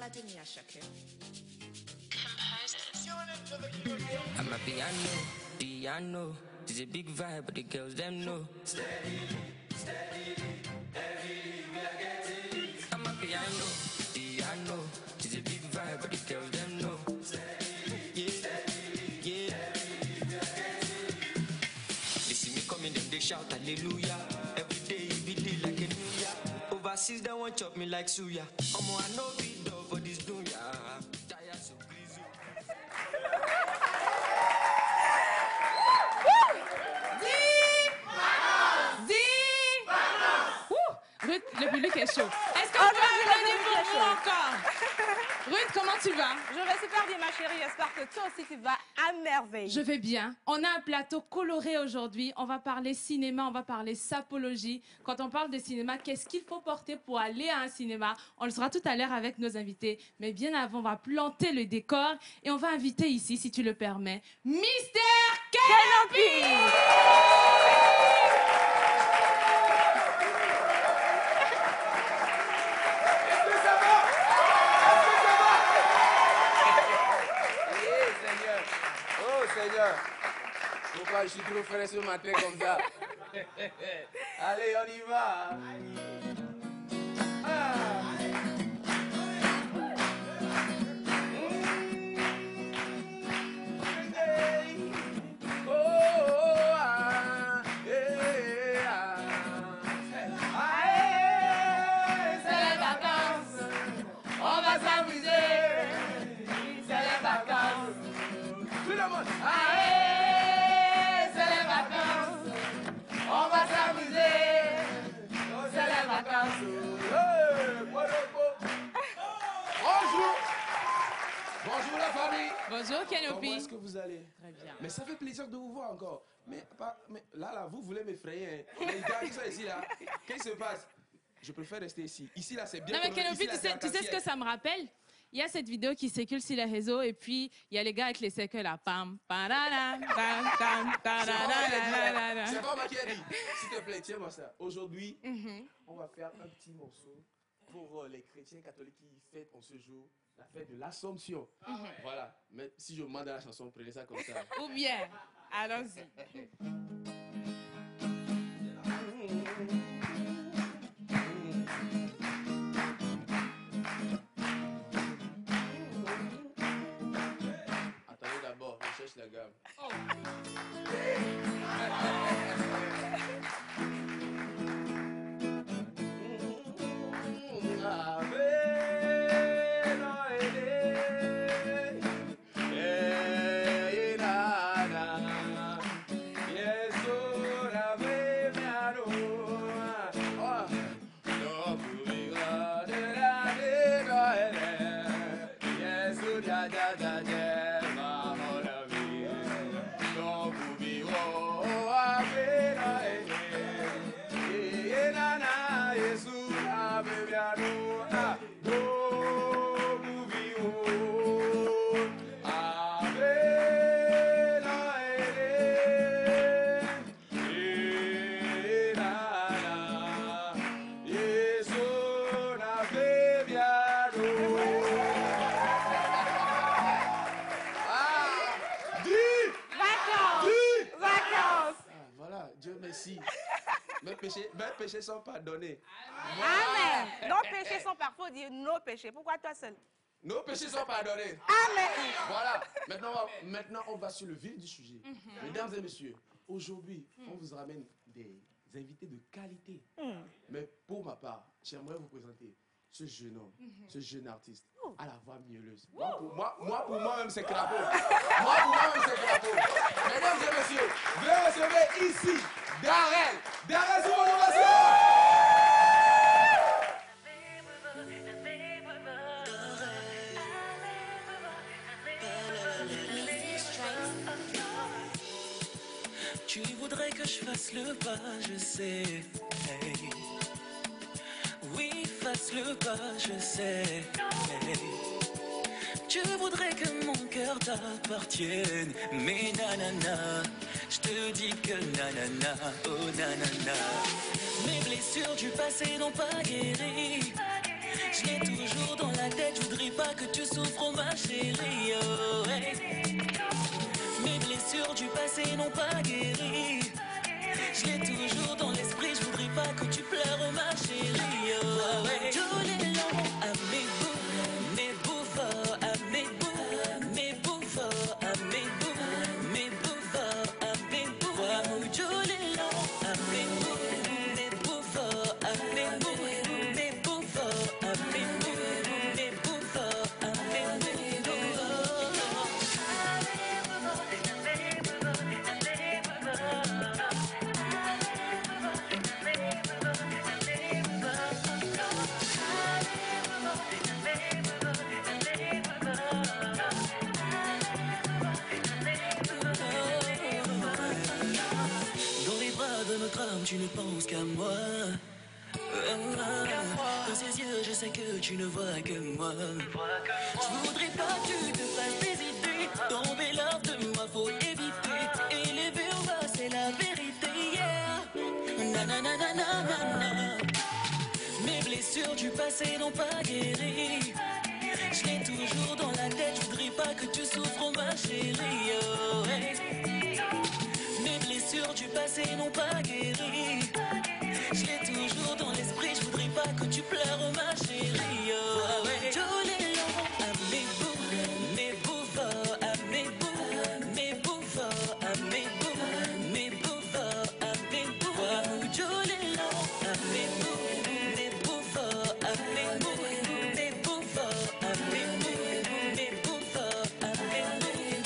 I'm a piano. It's a big vibe, but the girls them know. I'm a piano. It's a big vibe, but the girls them know. Yeah. They see me coming, them they shout hallelujah. Every day be day like a new year. Overseas they want chop me like suya. I know be done for this dunya. Tired so please you. Ruth, le public est chaud. Est-ce qu'on peut applaudir pour vous encore? Ruth, comment tu vas? Je vais super bien, ma chérie. J'espère que toi aussi, tu vas à merveille. Je vais bien. On a un plateau coloré aujourd'hui. On va parler cinéma, on va parler sapologie. Quand on parle de cinéma, qu'est-ce qu'il faut porter pour aller à un cinéma? On le saura tout à l'heure avec nos invités. Mais bien avant, on va planter le décor et on va inviter ici, si tu le permets, Mister Canopy! Seigneur, pourquoi je suis trop frais ce matin comme ça? Allez, on y va. C'est les vacances, on va s'amuser. C'est les vacances. Tout le monde. Allez, c'est les vacances, on va s'amuser. C'est les vacances. Bonjour. Bonjour la famille. Bonjour Canopy. Comment est-ce que vous allez? Très bien. Mais ça fait plaisir de vous voir encore. Mais là, vous voulez m'effrayer. Hein. Les gars, tout ça ici, là. Qu'est-ce qui se passe? Je préfère rester ici. Ici, là, c'est bien. Non mais Canopy, tu sais ce que ça me rappelle? Il y a cette vidéo qui circule sur les réseaux et puis il y a les gars avec les cercles là. Pam, parara, pam, pam, parara. C'est pas moi qui ai dit. S'il te plaît, tiens-moi ça. Aujourd'hui, on va faire un petit morceau pour les chrétiens catholiques qui fêtent en ce jour la fête de l'Assomption. Voilà. Mais si je demande à la chanson, prenez ça comme ça. Ou bien, allons-y. Attendez d'abord, je cherche la gamme. Oh. Mes péchés sont pardonnés. Amen. Nos péchés sont parfois dire nos péchés. Pourquoi toi seul? Nos péchés sont pardonnés. Amen. Voilà. Maintenant, on va sur le vif du sujet. Mesdames et messieurs, aujourd'hui, on vous ramène des invités de qualité. Mais pour ma part, j'aimerais vous présenter ce jeune homme, ce jeune artiste, à la voix mielleuse. Moi, pour moi-même, c'est crapaud. Mesdames et messieurs, veuillez recevoir ici Darrell. Darrell, sur mon ovation. Tu voudrais que je fasse le pas, je sais. Hey. Oui, fasse le pas, je sais. Hey. Tu voudrais que mon cœur t'appartienne, mais nanana, je te dis que nanana, oh nanana. Mes blessures du passé n'ont pas guéri. Je l'ai toujours dans la tête, je voudrais pas que tu souffres, ma chérie. Oh, hey. Mes blessures du passé n'ont pas guéri. Je l'ai toujours dans l'esprit, je voudrais pas que tu pleures, ma chérie. Oh, hey. Tous les longs à mes bouts, mes bouts forts à mes bouts, mes bouts forts à mes bouts, mes bouts forts à mes bouts. Tous les longs à mes bouts, mes bouts forts à mes bouts, mes bouts forts à mes bouts, mes bouts forts à mes bouts. Dans les bras de notre âme, tu ne penses qu'à moi. Dans ses yeux, je sais que tu ne vois que moi. Je voudrais pas que tu te fasses des idées. Tomber l'heure de moi, faut éviter. Élever au bas, c'est la vérité. Yeah. Na na na na na na na. Mes blessures du passé n'ont pas guéri. Je l'ai toujours dans la tête, je voudrais pas que tu souffres, ma chérie. Oh, hey. Mes blessures du passé n'ont pas guéri. Je l'ai toujours dans l'esprit, je voudrais pas que tu pleures, ma chérie. Oh, hey. Tous les longs à mes bouts forts à mes bouts, mes bouts forts à mes bouts, mes bouts forts à mes bouts. Tous les longs à mes bouts forts à mes bouts, mes bouts forts à mes bouts, mes bouts forts à mes bouts.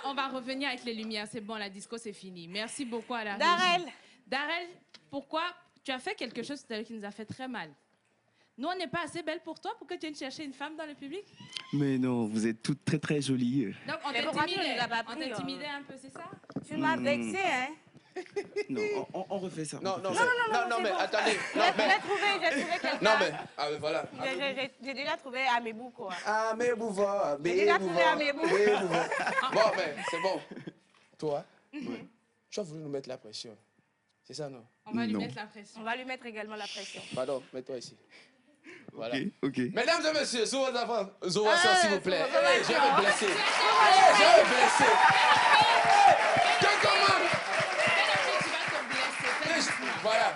On va revenir avec les lumières. C'est bon, la disco, c'est fini. Merci beaucoup à la régie. Darel. Darel, pourquoi tu as fait quelque chose tout à l'heure qui nous a fait très mal? Nous, on n'est pas assez belle pour toi pour que tu viennes chercher une femme dans le public? Mais non, vous êtes toutes très très jolies. Donc, on Mais pourquoi tu ne nous as pas on pris, t'intimidait un peu, c'est ça? Tu m'as vexé, hein? Non, on refait ça. Non, non, Non, mais c'est bon. attendez. Non, J'ai mais, trouvé quelqu'un. non, mais, ah, mais voilà. J'ai déjà trouvé Amébou, quoi. Ah, mais bouvard, J'ai déjà trouvé Amébou. Bon, mais c'est bon. Toi, tu as voulu nous mettre la pression. C'est ça, non? On va lui Non. mettre la pression. On va lui mettre également la pression. Pardon, mets-toi ici. Voilà. Ok. Mesdames et messieurs, sous vos enfants, s'il vous plaît. sous vos Hey, je vais enfants. me blesser. Je vais me blesser. Que comment? Tu vas te blesser. fais doucement. Voilà.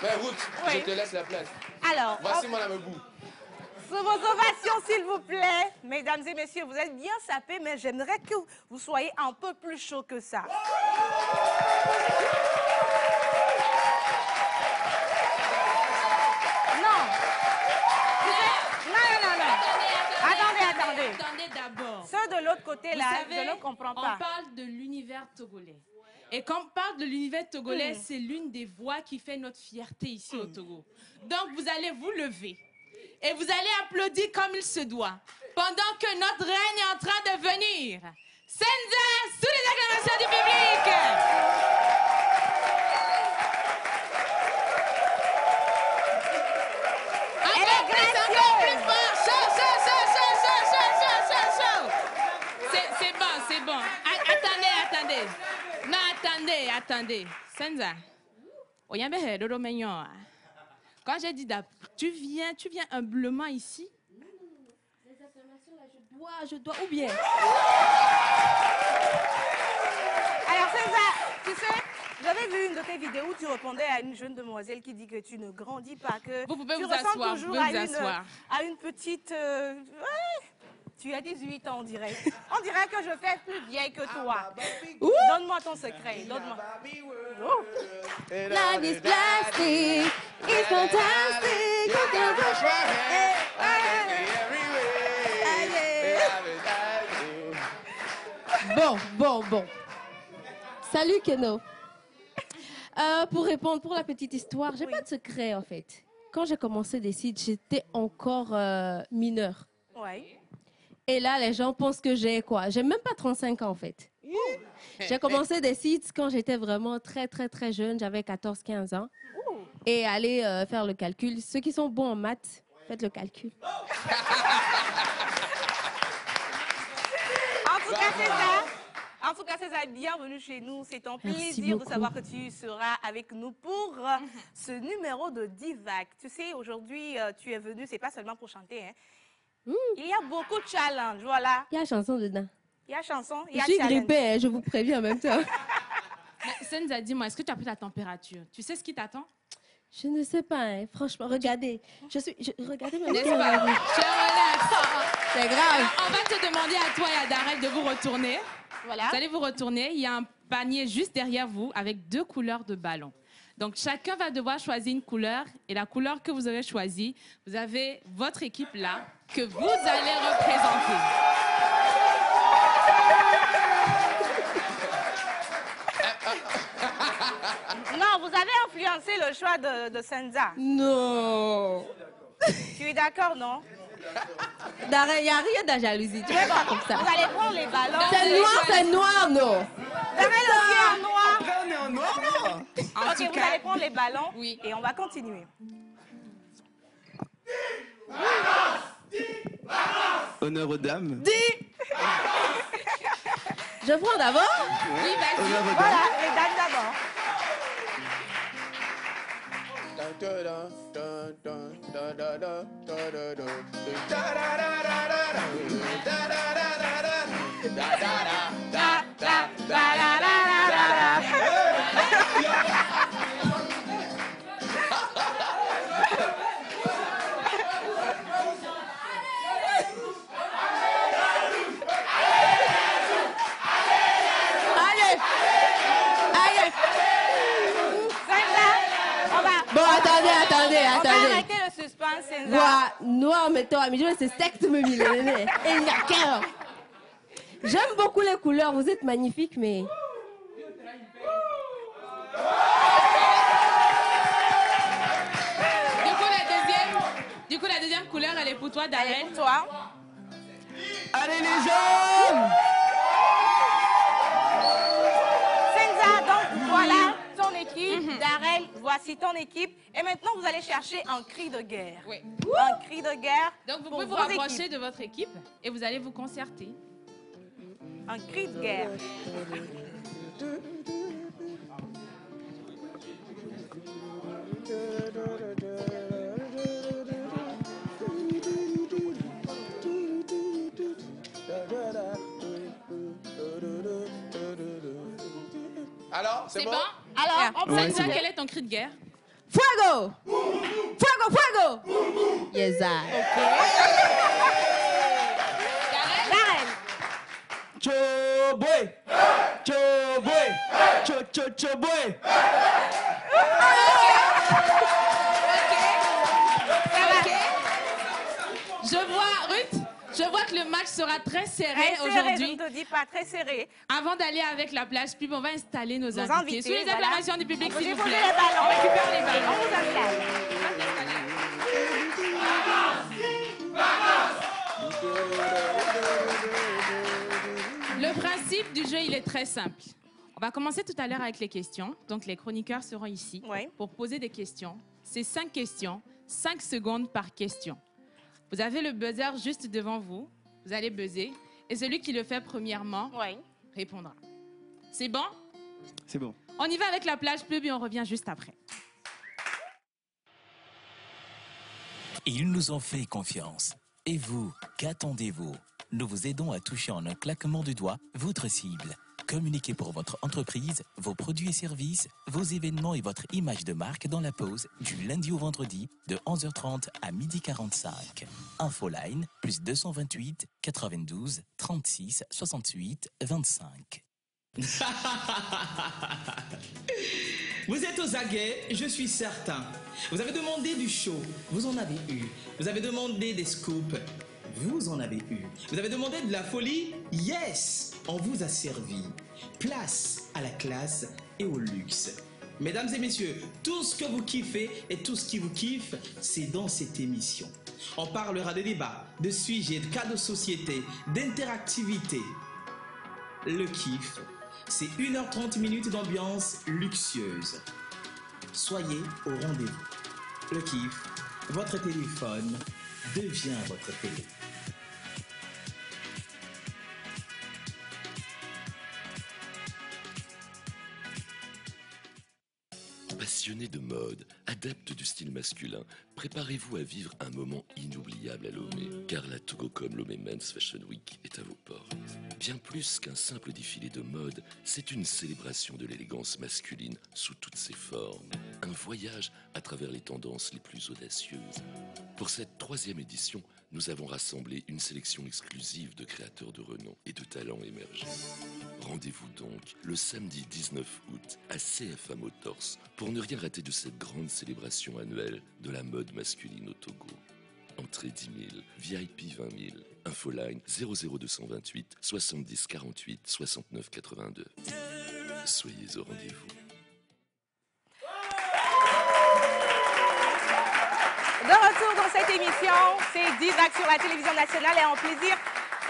Mais Ruth, Oui. je te laisse la place. Alors, Voici mon Amébou. sous vos ovations, s'il vous plaît. Mesdames et messieurs, vous êtes bien sapés, mais j'aimerais que vous soyez un peu plus chaud que ça. Non. Attendez. Attendez d'abord. Ceux de l'autre côté, Vous là, savez, je ne comprends on pas. parle de l'univers togolais. Et quand on parle de l'univers togolais, c'est l'une des voix qui fait notre fierté ici au Togo. Donc, vous allez vous lever et vous allez applaudir comme il se doit pendant que notre reine est en train de venir. Senza, sous les acclamations du public. Elle est gracieuse. Encore plus fort. Chaud. C'est bon. Attendez. Non, attendez. Senza. Oyambe Dodo Menyoa. Quand j'ai dit tu viens humblement ici. Les acclamations là, je dois ou bien. Alors, César, tu sais, j'avais vu une de tes vidéos où tu répondais à une jeune demoiselle qui dit que tu ne grandis pas, que Vous pouvez tu vous ressembles asseoir, toujours vous pouvez vous asseoir. à une petite... ouais, tu as 18 ans, on dirait. On dirait que je fais plus vieille que toi. Donne-moi ton secret, donne-moi. Life is plastic, it's fantastic. Bon. Salut Keno. Pour répondre, pour la petite histoire, j'ai pas de secret en fait. Quand j'ai commencé des sites, j'étais encore mineure. Ouais. Et là, les gens pensent que j'ai quoi? J'ai même pas 35 ans en fait. J'ai commencé des sites quand j'étais vraiment très jeune, j'avais 14-15 ans. Et allez faire le calcul. Ceux qui sont bons en maths, faites le calcul. En tout cas, César, bienvenue chez nous. C'est un Merci plaisir beaucoup. de savoir que tu seras avec nous pour ce numéro de Divac. Tu sais, aujourd'hui, tu es venu, c'est pas seulement pour chanter. Hein. Il y a beaucoup de challenges, voilà. Il y a chanson dedans. Il y a chanson, il y Je a suis challenge. grippée, hein, je vous préviens en même temps. Senza, dis-moi, est-ce que tu as pris ta température? Tu sais ce qui t'attend? Je ne sais pas, hein. Franchement, regardez. Regardez ma N'est-ce pas? Je relève. C'est grave. On va te demander à toi et à Darel de vous retourner. Voilà. Vous allez vous retourner. Il y a un panier juste derrière vous avec 2 couleurs de ballons. Donc, chacun va devoir choisir une couleur. Et la couleur que vous aurez choisie, vous avez votre équipe là que vous allez représenter. Non, vous avez influencé le choix de Senza. Non. Tu es d'accord, non? Darel, il n'y a rien de jalousie. Tu vois pas comme ça. Vous allez prendre les ballons. C'est noir, non. Darel aussi en noir. Après, on est en noir, non? Ok, vous allez prendre les ballons Oui. et on va continuer. Honneur aux dames. Je prends d'abord. Oui, vas-y. Honneur aux dames. Voilà, les dames d'abord. Allez. Senza, on va... Bon, attendez. On va arrêter le suspense, Senza. Voilà, noir, mais toi, mais c'est secte me millénaire. Et il n'y a qu'un. J'aime beaucoup les couleurs, vous êtes magnifiques, mais... Du coup, la deuxième couleur, elle est pour toi, Allez, Darel. pour toi. Allez, les jeunes! Senza, donc voilà ton équipe. Darel, voici ton équipe. Et maintenant, vous allez chercher un cri de guerre. Oui. Un cri de guerre. Donc, vous pour pouvez vous vos rapprocher équipes. de votre équipe et vous allez vous concerter. Un cri de guerre. Alors, C'est c'est bon? bon? Alors, on Ouais, Senza, c'est bon. quel est ton cri de guerre? Fuego! Fuego! Yes, I. Darel. Choboy! Choboy! Je vois que le match sera très serré Très serré, je aujourd'hui. ne te dis pas, très serré. Avant d'aller avec la plage pub, on va installer nos invités. invités, Sous les voilà. acclamations du public, Vous s'il vous déposez plaît. les ballons. On récupère les ballons. On vous installe. Le principe du jeu, il est très simple. On va commencer tout à l'heure avec les questions. Donc, les chroniqueurs seront ici Oui. pour poser des questions. C'est 5 questions, 5 secondes par question. Vous avez le buzzer juste devant vous. Vous allez buzzer. Et celui qui le fait premièrement Oui. répondra. C'est bon? C'est bon. On y va avec la plage pub et on revient juste après. Ils nous ont fait confiance. Et vous, qu'attendez-vous? Nous vous aidons à toucher en un claquement de doigts votre cible. Communiquez pour votre entreprise, vos produits et services, vos événements et votre image de marque dans la pause du lundi au vendredi de 11h30 à 12h45. Infoline plus 228 92 36 68 25. Vous êtes aux aguets, je suis certain. Vous avez demandé du show, vous en avez eu. Vous avez demandé des scoops, vous en avez eu. Vous avez demandé de la folie, yes, on vous a servi. Place à la classe et au luxe. Mesdames et messieurs, tout ce que vous kiffez et tout ce qui vous kiffe, c'est dans cette émission. On parlera de débats, de sujets, de cas de société, d'interactivité. Le kiff, c'est 1h30 minutes d'ambiance luxueuse. Soyez au rendez-vous. Le kiff, votre téléphone devient votre télé. Passionné de mode, adepte du style masculin, préparez-vous à vivre un moment inoubliable à Lomé, car la Togocom Lomé Men's Fashion Week est à vos portes. Bien plus qu'un simple défilé de mode, c'est une célébration de l'élégance masculine sous toutes ses formes. Un voyage à travers les tendances les plus audacieuses. Pour cette 3e édition, nous avons rassemblé une sélection exclusive de créateurs de renom et de talents émergents. Rendez-vous donc le samedi 19 août à CFA Motors pour ne rien rater de cette grande célébration annuelle de la mode masculine au Togo. Entrée 10 000, VIP 20 000, infoline 00228 70 48 69 82. Soyez au rendez-vous. De retour dans cette émission, c'est Divac sur la télévision nationale et un plaisir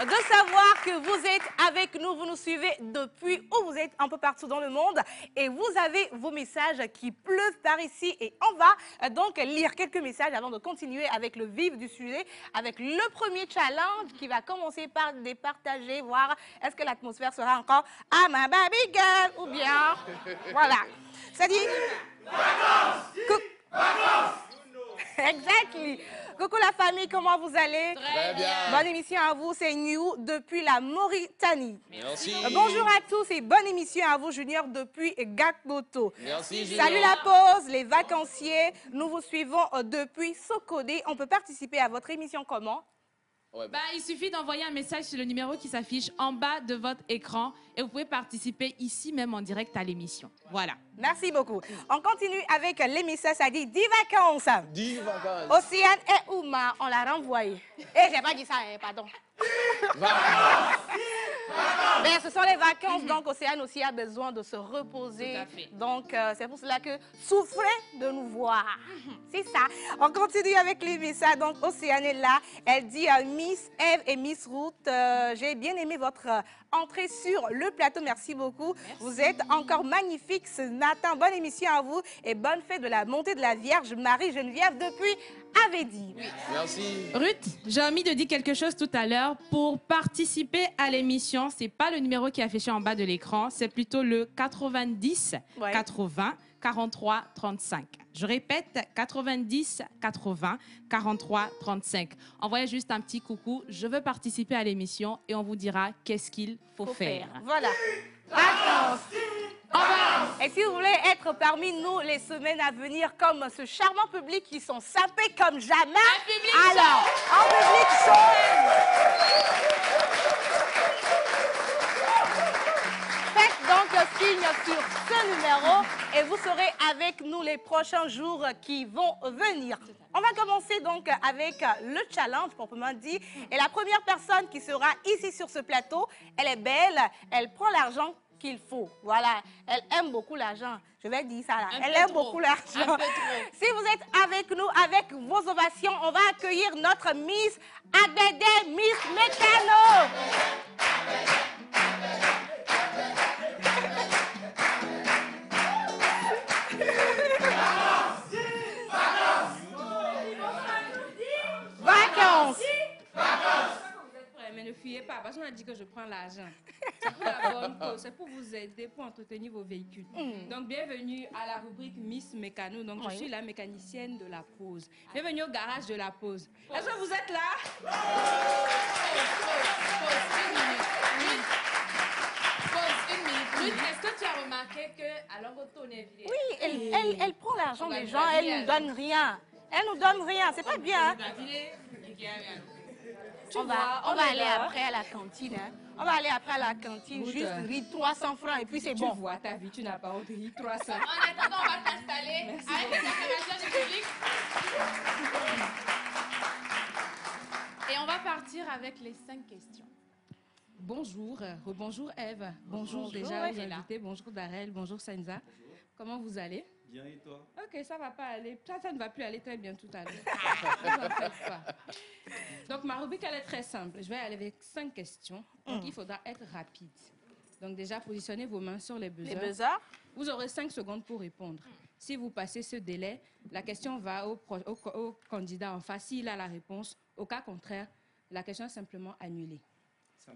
de savoir que vous êtes avec nous, vous nous suivez depuis où vous êtes un peu partout dans le monde et vous avez vos messages qui pleuvent par ici et on va donc lire quelques messages avant de continuer avec le vif du sujet, avec le premier challenge qui va commencer par départager, voir est-ce que l'atmosphère sera encore « Ah ma baby girl » ou bien voilà. Ça dit Exactly. Coucou la famille, comment vous allez? Très bien. Bonne émission à vous, c'est New depuis la Mauritanie. Merci. Bonjour à tous et bonne émission à vous, Junior, depuis Gakboto. Merci, Junior. Salut la pause, les vacanciers. Nous vous suivons depuis Sokodé. On peut participer à votre émission comment? Il suffit d'envoyer un message sur le numéro qui s'affiche en bas de votre écran et vous pouvez participer ici même en direct à l'émission. Voilà. Merci beaucoup. On continue avec les messages, ça dit 10 vacances. 10 vacances. Océane et Ouma, on l'a renvoyé. J'ai pas dit ça, pardon. Mais ce sont les vacances, donc Océane aussi a besoin de se reposer. Tout à fait. Donc c'est pour cela que souffrez de nous voir. C'est ça. On continue avec les messages. Donc Océane est là. Elle dit Miss Eve et Miss Ruth, j'ai bien aimé votre entrée sur le plateau. Merci beaucoup. Merci. Vous êtes encore magnifique ce matin. Bonne émission à vous et bonne fête de la montée de la Vierge Marie-Geneviève depuis Avedi. Oui. Merci. Ruth, j'ai omis de dire quelque chose tout à l'heure. Pour participer à l'émission, c'est pas le numéro qui est affiché en bas de l'écran, c'est plutôt le 90 80 43 35. Je répète, 90 80 43 35. Envoyez juste un petit coucou. Je veux participer à l'émission et on vous dira qu'est-ce qu'il faut faire. Voilà. Vacances. Et si vous voulez être parmi nous les semaines à venir comme ce charmant public qui sont sapés comme jamais, alors, en public faites donc signe sur ce numéro et vous serez avec nous les prochains jours qui vont venir. On va commencer donc avec le challenge proprement dit. Et la première personne qui sera ici sur ce plateau, elle est belle, elle prend l'argent qu'il faut. Voilà, elle aime beaucoup l'argent. Je vais dire ça là. Elle aime beaucoup l'argent. Si vous êtes avec nous, avec vos ovations, on va accueillir notre Miss ADD, Miss Mécano. Vacances. Mais ne fuyez pas, parce qu'on a dit que je prends l'argent. C'est pour la bonne cause, c'est pour vous aider, pour entretenir vos véhicules. Donc, bienvenue à la rubrique Miss Mécano. Donc, je suis la mécanicienne de la pause. Bienvenue au garage de la pause. Est-ce que vous êtes là? Ruth, est-ce que tu as remarqué que à l'engoto Oui, elle prend l'argent des gens, elle nous donne rien. Elle nous donne rien, c'est pas bien. Hein? On va aller après à la cantine. Hein. On va aller après à la cantine, Écoute, juste riz 300 francs et puis c'est Tu bon. vois ta vie, tu n'as pas honte de riz 300. En attendant, on va t'installer Merci avec les acclamations du public. Et on va partir avec les 5 questions. Bonjour, rebonjour Eve. Bonjour, Bonjour, déjà aux elle est là. invités. Bonjour Darel, bonjour Senza. Comment vous allez? Bien et toi? Ok, ça va pas aller. Ça ne va plus aller très bien tout à l'heure. Ne vous en faites pas. Donc, ma rubrique, elle est très simple. Je vais aller avec 5 questions. Donc, il faudra être rapide. Donc, déjà, positionnez vos mains sur les buzzers. Les buzzers. Vous aurez 5 secondes pour répondre. Si vous passez ce délai, la question va au candidat en face. S'il a la réponse, au cas contraire, la question est simplement annulée.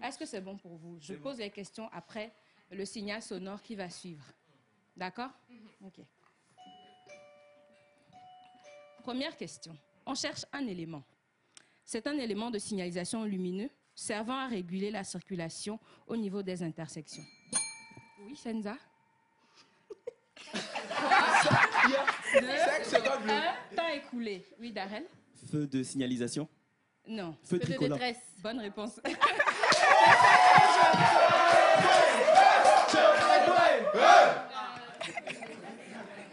Est-ce que c'est bon pour vous? Je pose les questions après le signal sonore qui va suivre. D'accord? Ok. Première question. On cherche un élément. C'est un élément de signalisation lumineux servant à réguler la circulation au niveau des intersections. Oui, Senza? 5 secondes bleu. Temps écoulé. Oui, Darel? Feu de signalisation. Non. Feu Feu de tricolore. détresse. Bonne réponse.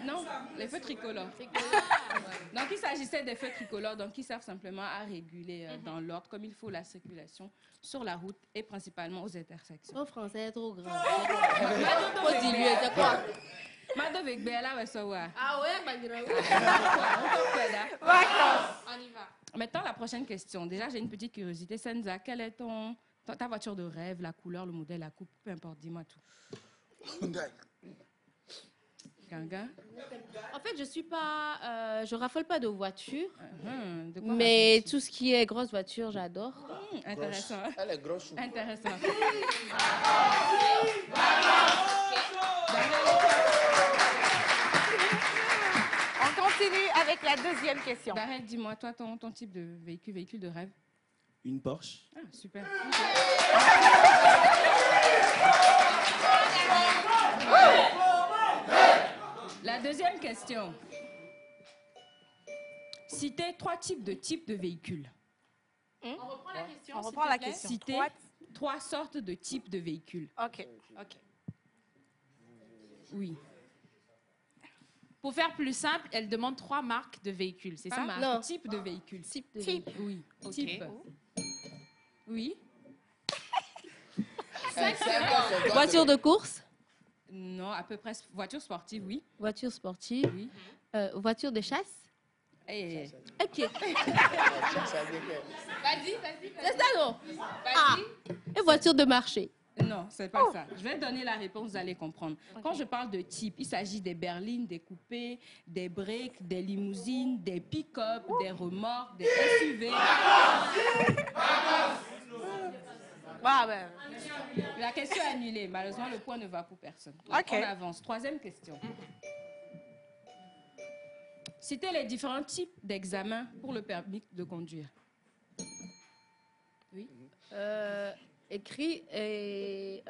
Non, les feux tricolores. Donc, il s'agissait des feux tricolores, donc qui servent simplement à réguler dans l'ordre, comme il faut, la circulation sur la route et principalement aux intersections. Mon français est trop grand. Faut diluer, c'est quoi? Mado avec Bella, ouais, ça va. Ah ouais, background. On y va. Maintenant, la prochaine question. Déjà, j'ai une petite curiosité. Senza, quelle est ta voiture de rêve, la couleur, le modèle, la coupe, peu importe, dis-moi tout. Ganga? En fait, je suis pas, je raffole pas de voiture, De quoi mais raffole-tu? tout ce qui est grosse voiture, j'adore. Intéressant. Elle est grosse. Intéressant. On continue avec la deuxième question. Darel, dis-moi, toi, ton type de véhicule de rêve? Une Porsche. Ah, super. La deuxième question. Citez 3 types de véhicules. On reprend la question. On s'il reprend te la plaît. question. Citez 3 sortes de types de véhicules. OK. Oui. Pour faire plus simple, elle demande 3 marques de véhicules, c'est Pas ça? marque, Non. type de véhicule. Type de Type. véhicule. Oui. Ok. Type. Oui. 5 Voiture de course, Non, à peu près. Voiture sportive, oui. voiture sportive, Oui. voiture de chasse. Et Ok. Vas-y, vas-y. C'est ça, non? Vas-y. Et voiture de marché. non, c'est pas ça. Je vais donner la réponse, vous allez comprendre. Quand je parle de type, il s'agit des berlines, des coupés, des breaks, des limousines, des pick-up, des remorques, des SUV. Bah, ben. La question est annulée. Malheureusement, le point ne va pour personne. Ok. On avance. Troisième question. Citez les différents types d'examens pour le permis de conduire. Oui. Écrit et...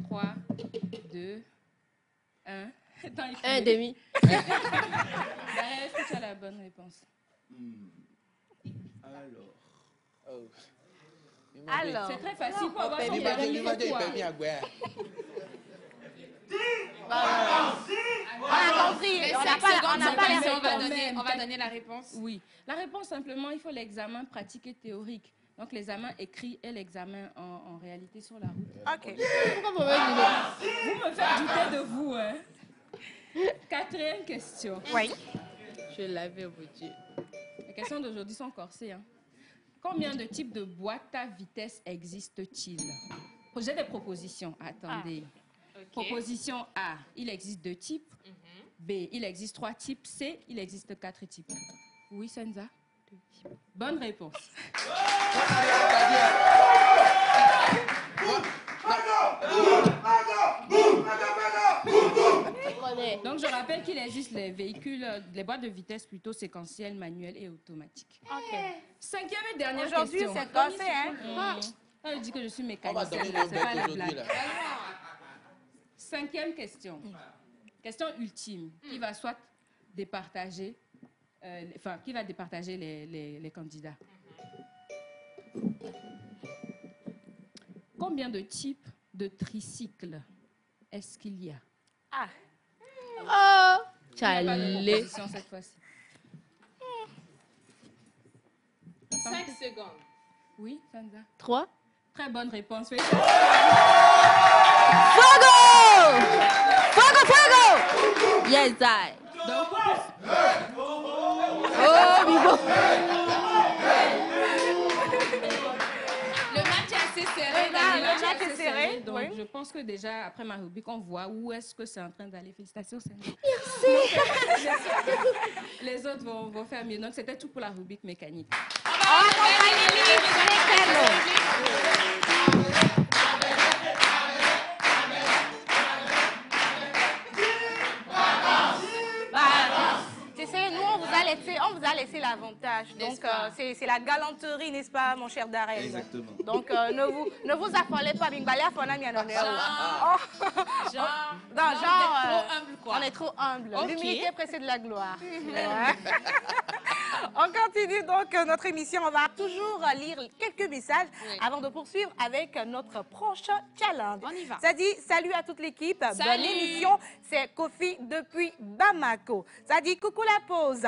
3, 2, 1. un demi. Darrell, est-ce que tu as la bonne réponse? Alors. C'est très facile pour avoir son Il m'a dit, permis. il m'a dit, il Pourquoi? peut bien boire. On a compris. On n'a pas la on va réponse. donner, on va donner la réponse. Oui. La réponse, simplement, il faut l'examen pratique et théorique. Donc, l'examen écrit et l'examen en réalité sur la route. OK. Pourquoi vous me Vous me faites douter de vous, hein? Quatrième question. Oui. Je l'avais, mon Dieu. Les questions d'aujourd'hui sont corsées, hein? Combien de types de boîtes à vitesse existent-ils? J'ai des propositions. Attendez. Proposition A, il existe 2 types. B, il existe 3 types. C, il existe 4 types. Oui, Senza? 2 types. Bonne réponse. Donc, je rappelle qu'il existe les véhicules, les boîtes de vitesse plutôt séquentielles, manuelles et automatiques. OK. Cinquième et dernière Aujourd'hui, question. c'est cassé, hein? Elle dit que je suis On va donner mécanicienne. nos C'est pas becs la aujourd'hui, blague. là. Cinquième question. Question ultime. Qui va soit départager, qui va départager les candidats. Combien de types de tricycles est-ce qu'il y a? Ah. Oh, Il n'y a pas de Chalé. proposition cette fois-ci. 5 secondes. Oui, Sanza. 3. Très bonne réponse. Fuego! Fuego, fuego! Yes, I. Donc, Oh, Bibo. le match est assez serré. Le Daniela, match est serré, Donc, oui. je pense que déjà, après ma rubrique, on voit où est-ce que c'est en train d'aller. Félicitations, Sanza. Merci. Les autres vont faire mieux. Donc, c'était tout pour la rubrique mécanique. Tu sais, nous, on vous a laissé l'avantage. Donc, c'est la galanterie, n'est-ce pas, mon cher Darrell? Exactement. Donc, ne vous affolez pas. Bingbalia, Fona, Genre, genre, trop humble, quoi. on est trop humble. Ok. L'humilité précède la gloire. Ouais. On continue donc notre émission. On va toujours lire quelques messages avant de poursuivre avec notre prochain challenge. On y va. Ça dit salut à toute l'équipe. Bonne Salut. émission. C'est Kofi depuis Bamako. Ça dit coucou la pause.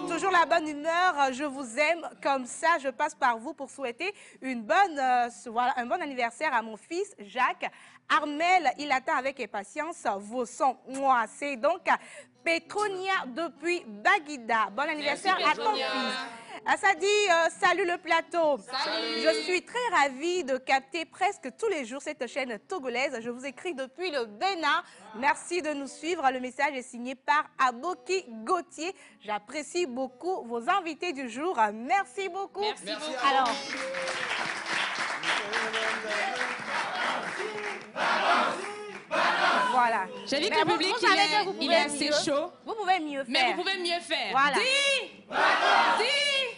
Toujours la bonne humeur. Je vous aime. Comme ça, je passe par vous pour souhaiter un bon anniversaire à mon fils Jacques. Armel, il attend avec impatience vos sons. Moi, c'est donc Petronia depuis Baguida. Bon anniversaire à ton Petronia. fils. Ça dit salut le plateau. Salut. Je suis très ravie de capter presque tous les jours cette chaîne togolaise. Je vous écris depuis le Bénin. Merci de nous suivre. Le message est signé par Aboki Gauthier. J'apprécie beaucoup vos invités du jour. Merci beaucoup. Merci beaucoup. Alors, voilà. J'ai dit que Mais le public, vous savez que vous il pouvez est assez mieux. chaud. Vous pouvez mieux faire. Mais vous pouvez mieux faire. Voilà. Dis.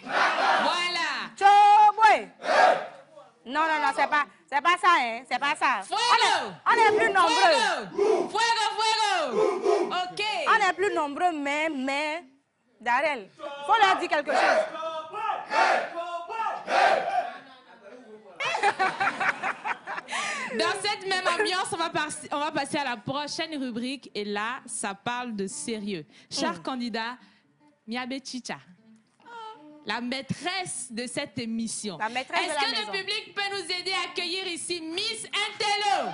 Voilà. Chobwe. Non, c'est pas ça, hein. C'est pas ça. Fuego. On est plus nombreux. Fuego. Fuego. OK. On est plus nombreux, mais... Darrell, faut leur dire quelque chose. Dans cette même ambiance, on va passer à la prochaine rubrique. Et là, ça parle de sérieux. Cher candidat, Miabe Chicha, la maîtresse de cette émission. La maîtresse de Est-ce la que maison. le public peut nous aider à accueillir ici Miss Intello?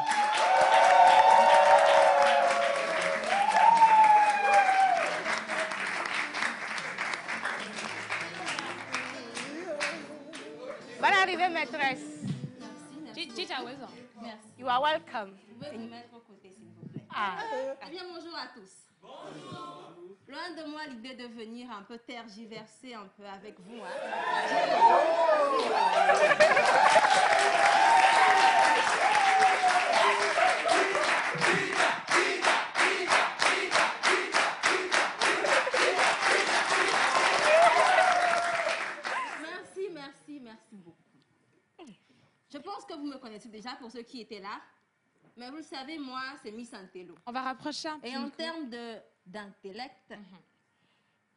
Bonne arrivée, maîtresse. Chicha, Wezo. Merci. You are welcome. Vous pouvez vous mettre au côté, s'il vous plaît. Ah. Eh bien, bonjour à tous. Loin de moi l'idée de venir un peu tergiverser un peu avec vous. Merci beaucoup. Je pense que vous me connaissez déjà pour ceux qui étaient là. Mais vous le savez, moi, c'est Miss Intello. On va rapprocher un peu. Et en termes d'intellect,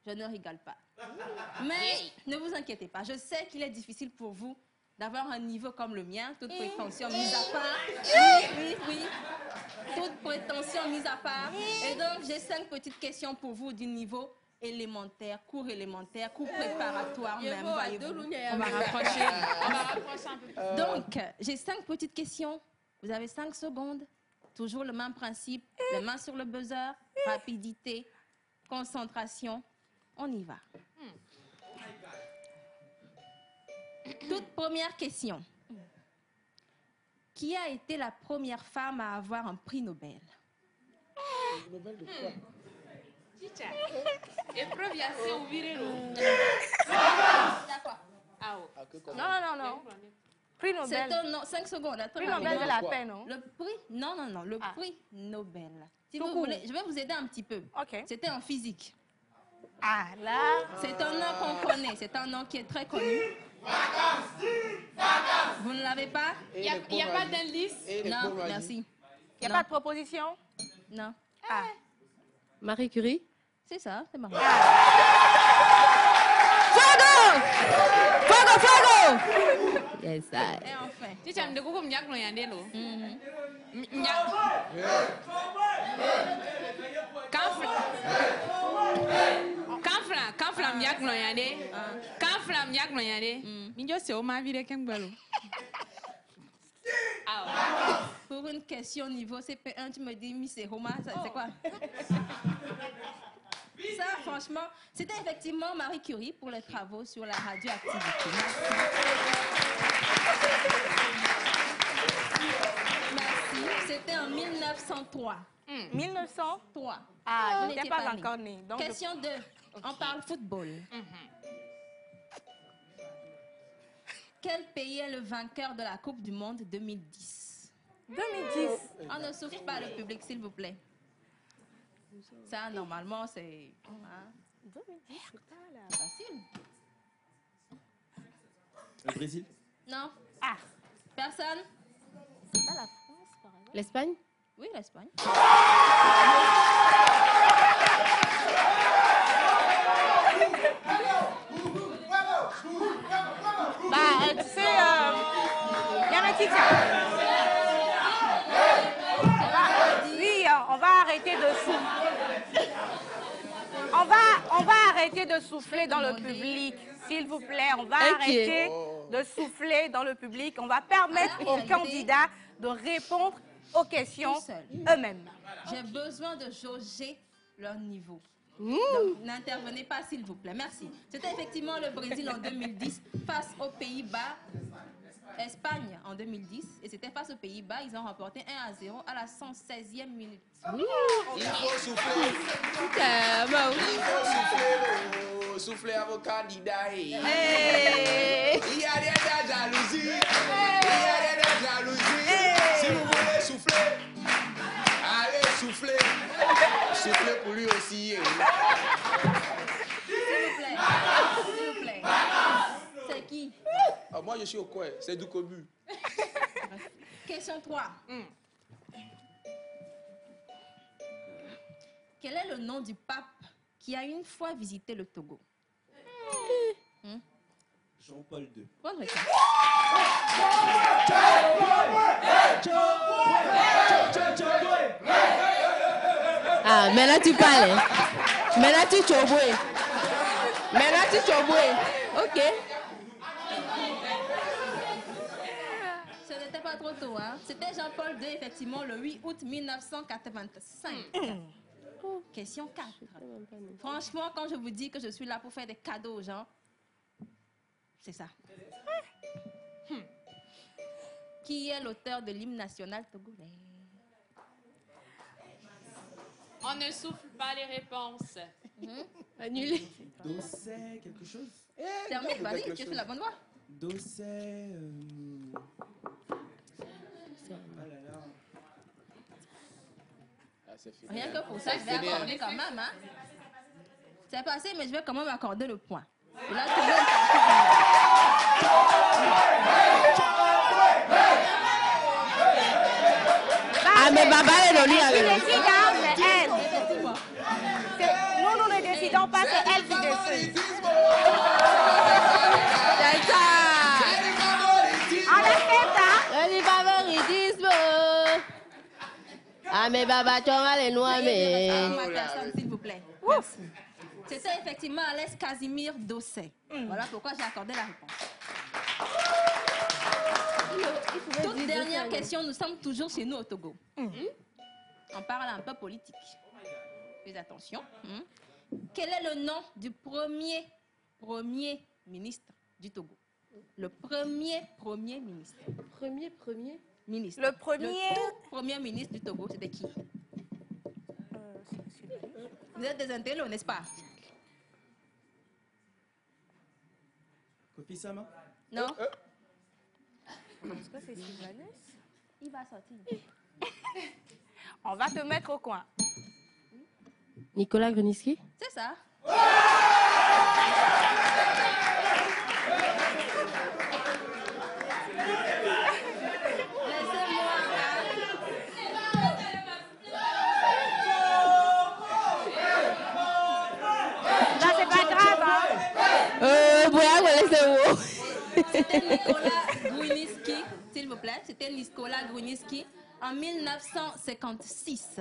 je ne rigole pas. Mais ne vous inquiétez pas, je sais qu'il est difficile pour vous d'avoir un niveau comme le mien, toute prétention mise à part. Oui. Toute prétention mise à part. Et donc, j'ai 5 petites questions pour vous du niveau élémentaire, cours préparatoire même, voyez-vous. On va rapprocher un peu plus. Donc, j'ai 5 petites questions. Vous avez 5 secondes. Toujours le même principe. Les mains sur le buzzer. Rapidité. Concentration. On y va. Toute première question. Qui a été la première femme à avoir un prix Nobel? Nobel de quoi? Chicha. Improvisation, virez-nous. Non. Prix Nobel. C'est un nom. 5 secondes. Attends, Prix Nobel de la paix, non? Le prix? Non. Le prix Nobel. Si Tout vous court. voulez, je vais vous aider un petit peu. OK. C'était en physique. Ah, là... C'est un nom qu'on connaît. C'est un nom qui est très connu. Vous ne l'avez pas? Il n'y a pas d'indice? Non, merci. Il n'y a pas de proposition? Non. Ah. Marie Curie? C'est ça, c'est Marie. Fuego! Fuego! Yes, I. Et enfin. Tu t'aimes de coucou m'yak l'oyandé lo. Quand flam yak l'oyandé. Quand flam yak l'oyandé. Minjo c'est au ma vie de Kembalo. Pour une question niveau CP1, tu me dis, Miss Roma, c'est quoi? Ça, franchement, c'était effectivement Marie Curie pour les travaux sur la radioactivité. Merci. C'était en 1903. 1903. Ah, je vous n'étais n'étiez pas née. encore née. Donc Question 2. On parle football. Quel pays est le vainqueur de la Coupe du Monde 2010? 2010. On ne souffle pas le public, s'il vous plaît. Ça, normalement, c'est... Hein? 2010, c'est pas là. Facile. Le Brésil? Non. Ah. Personne? C'est pas la France, par exemple. L'Espagne? Oui, l'Espagne. Tu sais, Yana Titia. Oui, on va arrêter de souffler. On va arrêter de souffler dans le public, s'il vous plaît. On va arrêter de souffler dans le public. On va permettre aux candidats de répondre aux questions eux-mêmes. J'ai besoin de jauger leur niveau. Donc, n'intervenez pas, s'il vous plaît. Merci. C'était effectivement le Brésil en 2010 face aux Pays-Bas. Espagne en 2010. Et c'était face aux Pays-Bas. Ils ont remporté 1-0 à la 116e minute. Il faut souffler. Il faut souffler. Souffler à vos candidats. Il y a des jalousies. Il y a des jalousies. Si vous voulez souffler, allez souffler. Soufflez pour lui aussi. S'il vous plaît. C'est qui? Moi, je suis au coin. C'est du cobu. Question 3. Quel est le nom du pape qui a une fois visité le Togo? Jean-Paul II. Bonne réponse. Ah, mais là tu parles. Hein. Mais là tu choboué. Mais là tu choboué. Ok. Ce n'était pas trop tôt, hein? C'était Jean-Paul II, effectivement, le 8 août 1985. Question 4. Franchement, quand je vous dis que je suis là pour faire des cadeaux aux gens, c'est ça. Qui est l'auteur de l'hymne national togolais? On ne souffle pas les réponses. Annulé. Dossé, quelque chose? Termine, vas-y, tu es sur la bonne voie. Dossé. Ah là là. Rien que pour ça, je vais accorder quand même. Hein? C'est passé, mais je vais quand même accorder le point. Et là, tout le monde Ah, mais Baba est dans lui avec Qui décide, hein, c'est elle. Nous ne décidons pas, c'est elle qui décide. C'est ça. On accepte, hein? Le favoritisme. Ah, mais Baba, tu vas les noirs, mais. ma personne, s'il vous plaît. Merci. C'était effectivement Alès Casimir Dossé. Voilà pourquoi j'ai accordé la réponse. Toute dernière question, nous sommes toujours chez nous au Togo. On parle un peu politique. Fais attention. Quel est le nom du premier ministre du Togo? Le premier ministre. Ministre. Le premier. Le tout premier ministre du Togo, c'était qui? Vous êtes des intellos, n'est-ce pas? Kofi Sama? Non? Est-ce que c'est Sylvanus? Il va sortir. On va te mettre au coin. Nicolas Gruniski? C'est ça. Là, c'est pas grave, hein? Boya, laissez-vous. C'était Nicolas Grunitzky, s'il vous plaît. C'était Nicolas Grunitzky en 1956.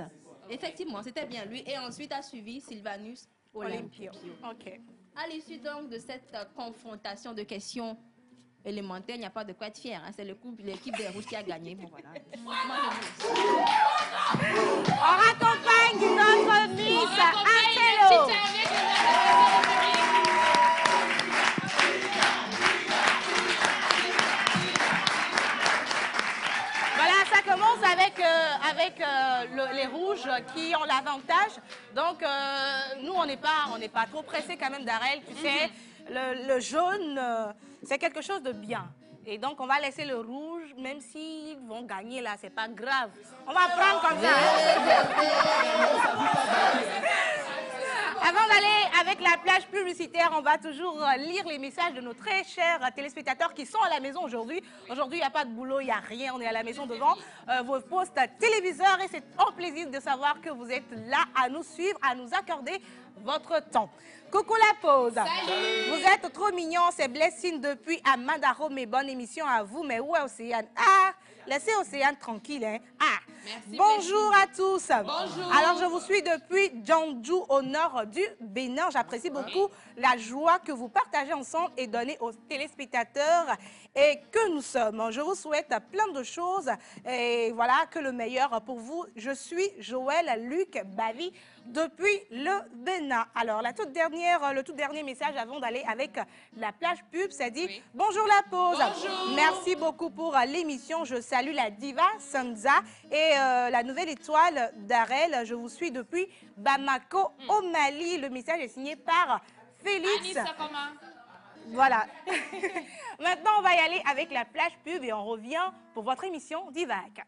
Effectivement, c'était bien lui. Et ensuite a suivi Sylvanus Olympio. Ok. À l'issue donc de cette confrontation de questions élémentaires, il n'y a pas de quoi être fier. Hein. C'est l'équipe des Rouges qui a gagné. Bon, voilà. Moi, je vous laisse. On raccompagne notre Miss Intello. Voilà, ça commence avec les rouges qui ont l'avantage. Donc, nous, on n'est pas trop pressés quand même d'Arel. Tu sais, le jaune, c'est quelque chose de bien. Et donc, on va laisser le rouge, même s'ils vont gagner là, c'est pas grave. On va prendre comme ça. Avant d'aller avec la plage publicitaire, on va toujours lire les messages de nos très chers téléspectateurs qui sont à la maison aujourd'hui. Aujourd'hui, il n'y a pas de boulot, il n'y a rien. On est à la maison devant vos postes téléviseurs et c'est un plaisir de savoir que vous êtes là à nous suivre, à nous accorder votre temps. Coucou la pause. Salut. Vous êtes trop mignons, c'est Blessing depuis Amadaro, mais bonne émission à vous. Mais où est Océane? Ah, laissez Océane tranquille. Hein? Ah. Merci, bonjour à tous. Bonjour. Alors, je vous suis depuis Djandjou au nord du Bénin. J'apprécie beaucoup la joie que vous partagez ensemble et donnez aux téléspectateurs et que nous sommes. Je vous souhaite plein de choses et voilà, que le meilleur pour vous. Je suis Joël Luc Bavi depuis le Bénin. Alors, le tout dernier message avant d'aller avec la plage pub, ça dit bonjour la pause. Bonjour. Merci beaucoup pour l'émission. Je salue la diva Sanza et la nouvelle étoile d'Arel. Je vous suis depuis Bamako au Mali. Le message est signé par Félix. Voilà. Maintenant, on va y aller avec la plage pub et on revient pour votre émission Divac.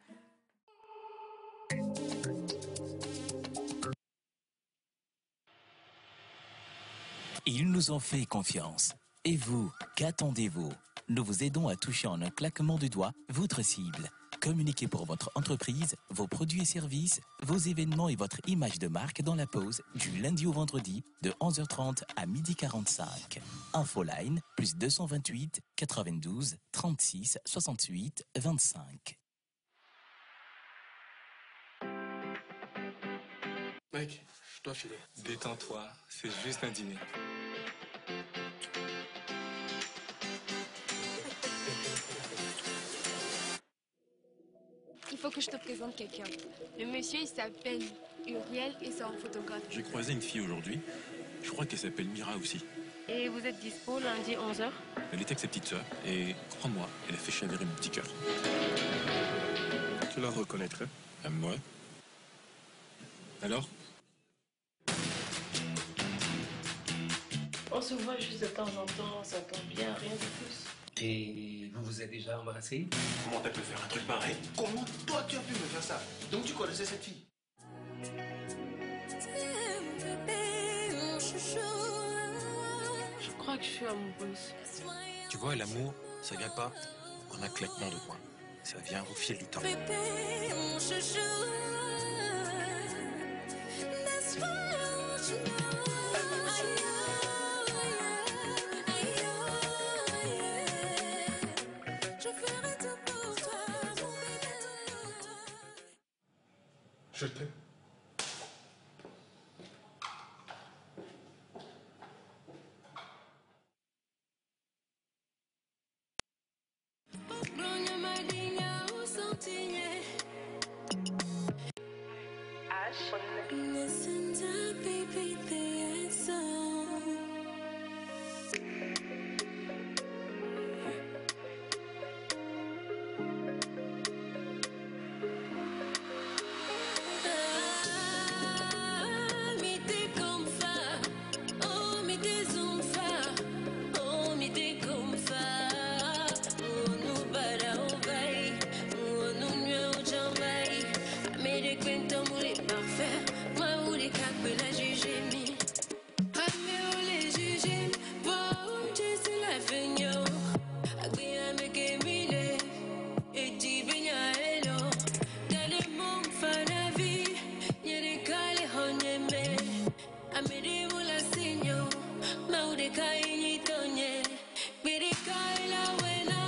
Ils nous ont fait confiance. Et vous, qu'attendez-vous? Nous vous aidons à toucher en un claquement de doigts votre cible. Communiquez pour votre entreprise, vos produits et services, vos événements et votre image de marque dans la pause du lundi au vendredi de 11h30 à 12h45. Infoline plus 228 92 36 68 25. Mec, je dois filer. Détends-toi, c'est juste un dîner. Il faut que je te présente quelqu'un. Le monsieur, il s'appelle Uriel et c'est un photographe. J'ai croisé une fille aujourd'hui. Je crois qu'elle s'appelle Mira aussi. Et vous êtes dispo lundi 11h? Elle était avec sa petite sœur et, crois-moi, elle a fait chavirer mon petit cœur. Tu la reconnaîtrais? Moi? Alors? On se voit juste de temps en temps, on s'entend bien, rien de plus. Et vous vous êtes déjà embrassé? Comment t'as pu faire un truc pareil? Comment toi tu as pu me faire ça? Donc tu connaissais cette fille? Je crois que je suis amoureuse. Tu vois, l'amour, ça vient pas en un claquement de doigts. Ça vient au fil du temps. Je t'aime. Birika ila wena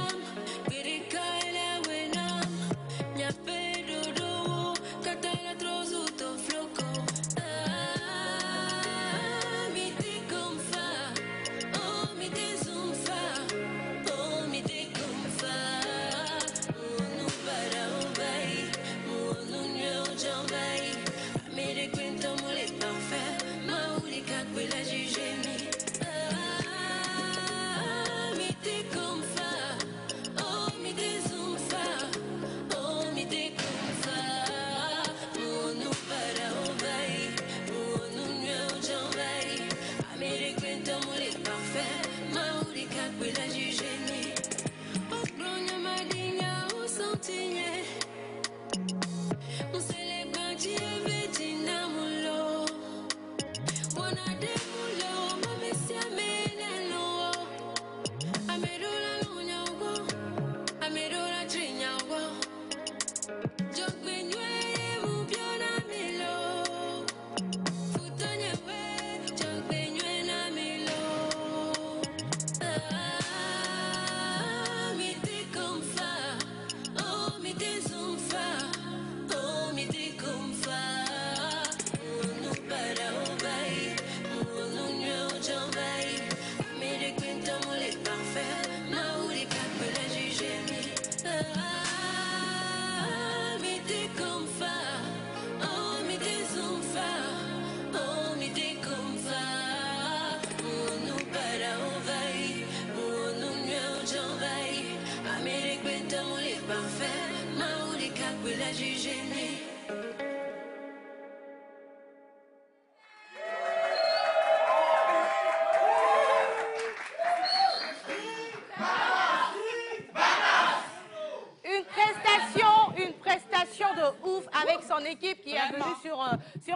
son équipe qui est venue sur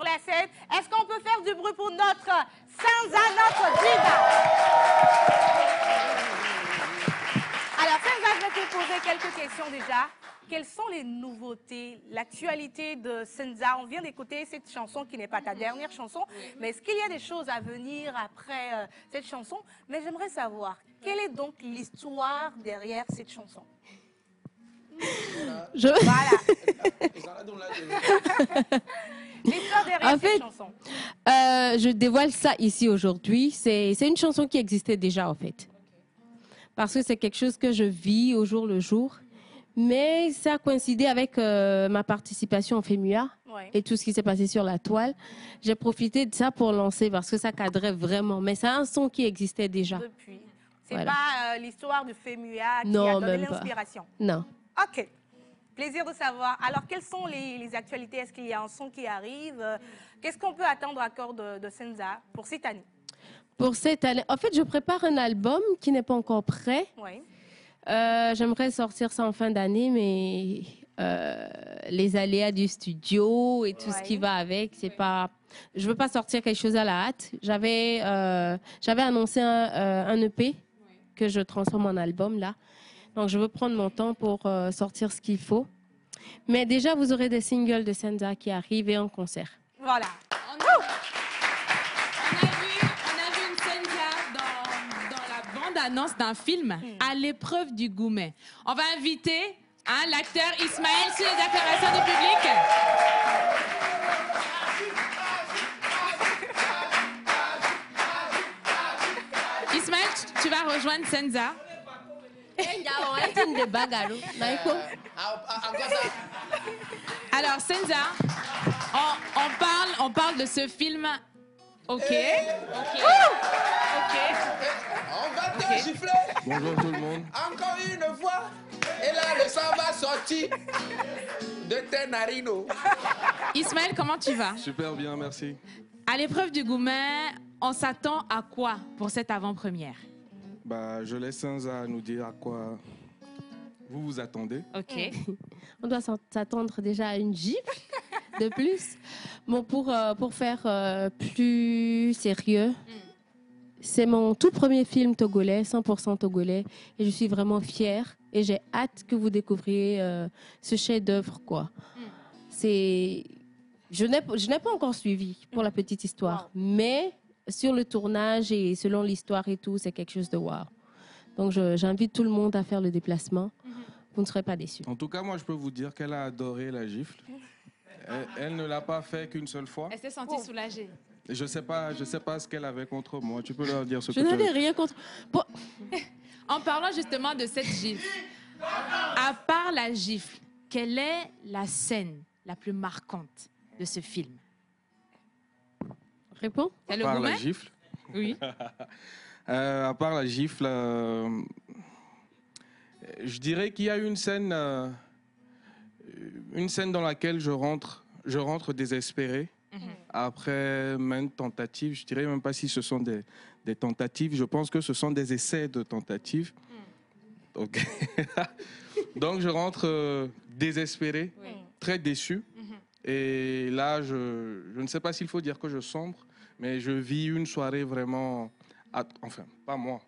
la scène. Est-ce qu'on peut faire du bruit pour notre Senza, notre diva? Alors, Senza, je vais te poser quelques questions déjà. Quelles sont les nouveautés, l'actualité de Senza? On vient d'écouter cette chanson qui n'est pas ta dernière chanson, mais est-ce qu'il y a des choses à venir après cette chanson? Mais j'aimerais savoir, quelle est donc l'histoire derrière cette chanson? Voilà. L'histoire derrière cette chanson. Je dévoile ça ici aujourd'hui. C'est une chanson qui existait déjà, en fait. Parce que c'est quelque chose que je vis au jour le jour. Mais ça a coïncidé avec ma participation au FEMUA et tout ce qui s'est passé sur la toile. J'ai profité de ça pour lancer parce que ça cadrait vraiment. Mais c'est un son qui existait déjà. Depuis. C'est pas l'histoire du FEMUA qui a donné l'inspiration. Non. OK. Plaisir de savoir. Alors, quelles sont les actualités? Est-ce qu'il y a un son qui arrive? Qu'est-ce qu'on peut attendre encore de Senza pour cette année? Pour cette année, en fait, je prépare un album qui n'est pas encore prêt. Oui. J'aimerais sortir ça en fin d'année, mais les aléas du studio et tout ce qui va avec, c'est pas. Je veux pas sortir quelque chose à la hâte. J'avais annoncé un EP que je transforme en album là. Donc je veux prendre mon temps pour sortir ce qu'il faut. Mais déjà, vous aurez des singles de Senza qui arrivent et en concert. Voilà. Annonce d'un film à l'épreuve du Goumet. On va inviter l'acteur Ismaël sur les acclamations du public. Ismaël, tu vas rejoindre Senza. Alors Senza, on parle de ce film. Ok. On va te gifler. Bonjour tout le monde. Encore une fois. Et là, le sang va sortir de tes narines. Ismaël, comment tu vas? Super bien, merci. À l'épreuve du Goumet, on s'attend à quoi pour cette avant-première? Je laisse Senza nous dire à quoi vous vous attendez. Ok. On doit s'attendre déjà à une gifle de plus. Bon, pour faire plus sérieux, c'est mon tout premier film togolais, 100% togolais, et je suis vraiment fière et j'ai hâte que vous découvriez ce chef-d'œuvre, quoi. Je n'ai pas encore suivi pour la petite histoire, mais sur le tournage et selon l'histoire et tout, c'est quelque chose de wow. Donc j'invite tout le monde à faire le déplacement. Vous ne serez pas déçus. En tout cas, moi, je peux vous dire qu'elle a adoré la gifle. Elle ne l'a pas fait qu'une seule fois. Elle s'est sentie soulagée. Je sais pas ce qu'elle avait contre moi. Tu peux leur dire ce que tu veux. Je n'avais rien contre... Bon. En parlant justement de cette gifle, à part la gifle, quelle est la scène la plus marquante de ce film? Réponds. À part la gifle. Oui. À part la gifle, je dirais qu'il y a une scène dans laquelle je rentre désespéré. Après maintes tentatives, je dirais même pas si ce sont des tentatives, je pense que ce sont des essais de tentatives. Okay. Donc je rentre désespéré, très déçu. Et là, je ne sais pas s'il faut dire que je sombre, mais je vis une soirée vraiment... Enfin, pas moi.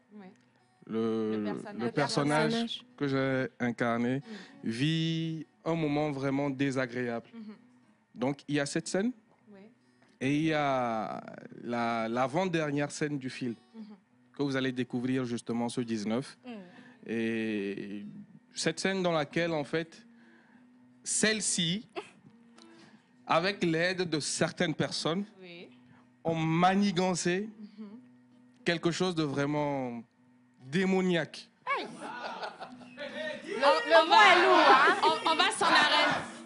Le personnage que j'ai incarné vit un moment vraiment désagréable. Donc il y a cette scène. Et il y a l'avant-dernière scène du film que vous allez découvrir justement ce 19. Et cette scène dans laquelle, en fait, celle-ci, avec l'aide de certaines personnes, ont manigancé quelque chose de vraiment démoniaque. Le mot est lourd, hein?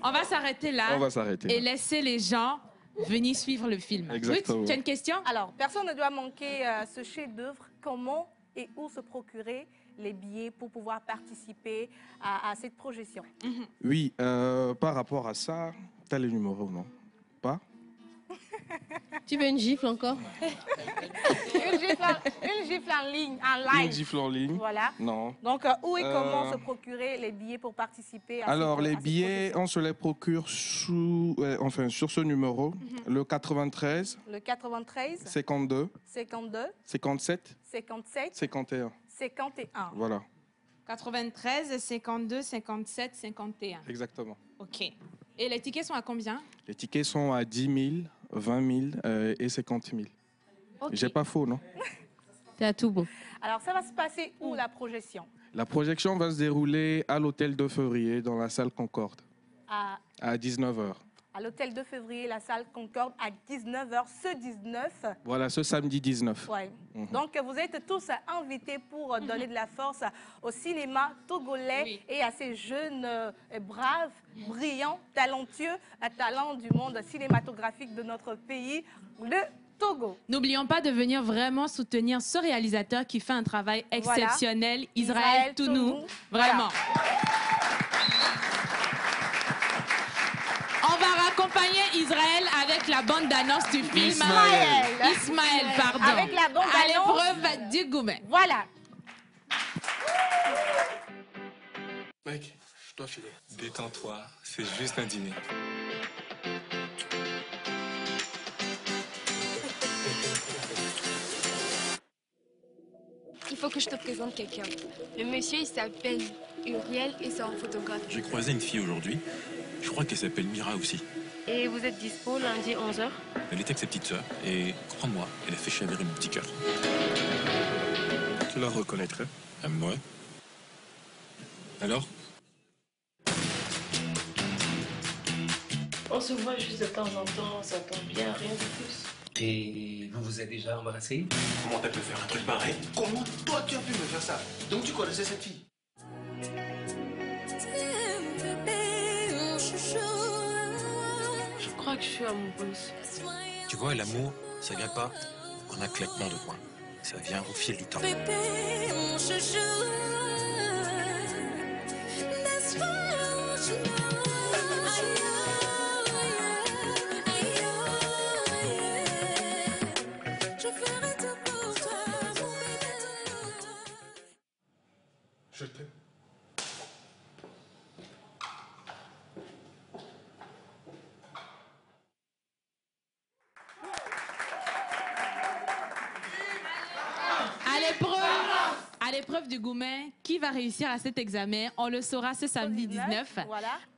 On va s'arrêter là. On va s'arrêter. Et laisser les gens venir suivre le film. Exactement. Ruth, tu as une question? Alors, personne ne doit manquer ce chef-d'œuvre. Comment et où se procurer les billets pour pouvoir participer à cette projection? Oui, par rapport à ça, tu as les numéros, non? Pas? Tu veux une gifle encore? Une gifle en ligne, en live. Une gifle en ligne. Voilà. Non. Donc, où et comment se procurer les billets pour participer à Alors, cette, les à cette billets, on se les procure sur ce numéro, le 93 Le 93 52 52 57 57 51. 51. Voilà, 93, 52, 57, 51. exactement. OK. Et les tickets sont à combien? Les tickets sont à 10 000, 20 000 et 50 000. Ok. J'ai pas faux, non? C'est à tout bon. Alors, ça va se passer où la projection? La projection va se dérouler à l'hôtel de Février, dans la salle Concorde, à 19h. À l'hôtel de Février, la salle Concorde, à 19h, ce 19. Voilà, ce samedi 19. Ouais. Donc, vous êtes tous invités pour donner de la force au cinéma togolais et à ces jeunes braves, brillants, talentueux, talents du monde cinématographique de notre pays, le Togo. N'oublions pas de venir vraiment soutenir ce réalisateur qui fait un travail exceptionnel, Israël Tounou. Vraiment. On va raccompagner Israël avec la bande d'annonce du film. Ismaël, pardon. Avec la bande à d'annonce l'épreuve du Goumet. Voilà. Mec, je dois filer. Détends-toi, c'est juste un dîner. Il faut que je te présente quelqu'un. Le monsieur, il s'appelle Uriel et c'est un photographe. J'ai croisé une fille aujourd'hui. Je crois qu'elle s'appelle Mira aussi. Et vous êtes dispo lundi 11h? Elle était avec sa petite sœur et, crois-moi, elle a fait chavirer mon petit cœur. Tu la reconnaîtrais? Ouais. Alors? On se voit juste de temps en temps, on s'entend bien, rien de plus. Et vous vous êtes déjà embrassé? Comment t'as pu faire un truc pareil? Comment toi tu as pu me faire ça? Donc tu connaissais cette fille? Je crois que je suis amoureuse. Tu vois, l'amour, ça vient pas en un claquement de poings. Ça vient au fil du temps. Je t'aime. À l'épreuve du Goumet, qui va réussir à cet examen? On le saura ce samedi 19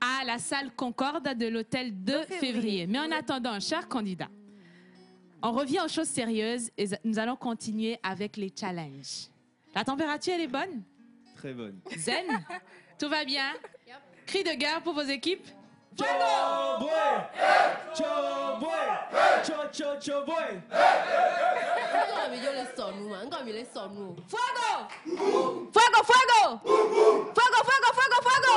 à la salle Concorde de l'hôtel de février. Mais en attendant, chers candidats, on revient aux choses sérieuses et nous allons continuer avec les challenges. La température, elle est bonne? Très bonne. Zen? Tout va bien? Cri de guerre pour vos équipes? Cho boy! Cho boy! Cho boy! Fuego! Fuego, fuego! Fuego, fuego, fuego, fuego!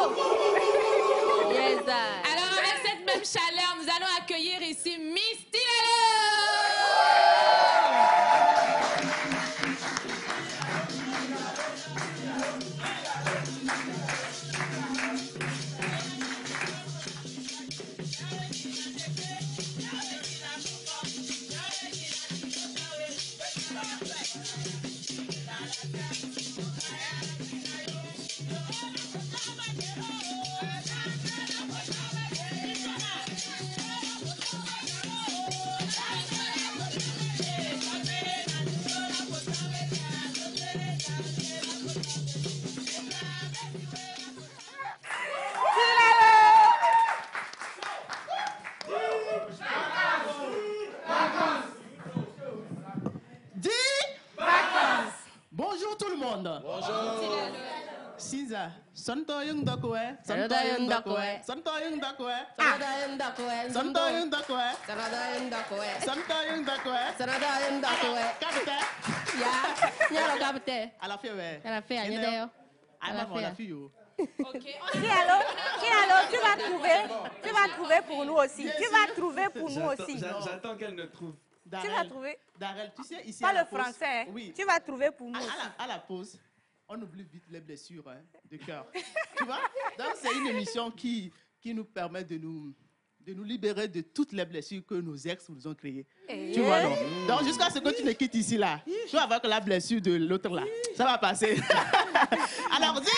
Yes, sir. Alors, avec cette même chaleur, nous allons accueillir ici Miss Bonjour tout le monde. Bonjour. Sinza, santo yung dokwe, santo yung dokwe, santo yung dokwe, santo yung dokwe, santo yung dokwe, santo yung dokwe, santo yung dokwe, santo yung dokwe. Capitaine. Ya, lo capitaine. À la fin, ouais. À la fin, à la À la fin, la fille. Tu vas trouver pour nous aussi. Tu vas trouver pour nous aussi. J'attends qu'elle ne trouve. Tu vas trouver. Darrell, tu sais, ici. Pas à la le pause, français. Oui. Tu vas trouver pour nous. À la pause, on oublie vite les blessures de cœur. Tu vois? Donc, c'est une émission qui nous permet de de nous libérer de toutes les blessures que nos ex nous ont créées. Eh. Tu vois, non? Donc, jusqu'à ce que tu ne quittes ici, là, tu vas voir que la blessure de l'autre, là, ça va passer. Alors, dis!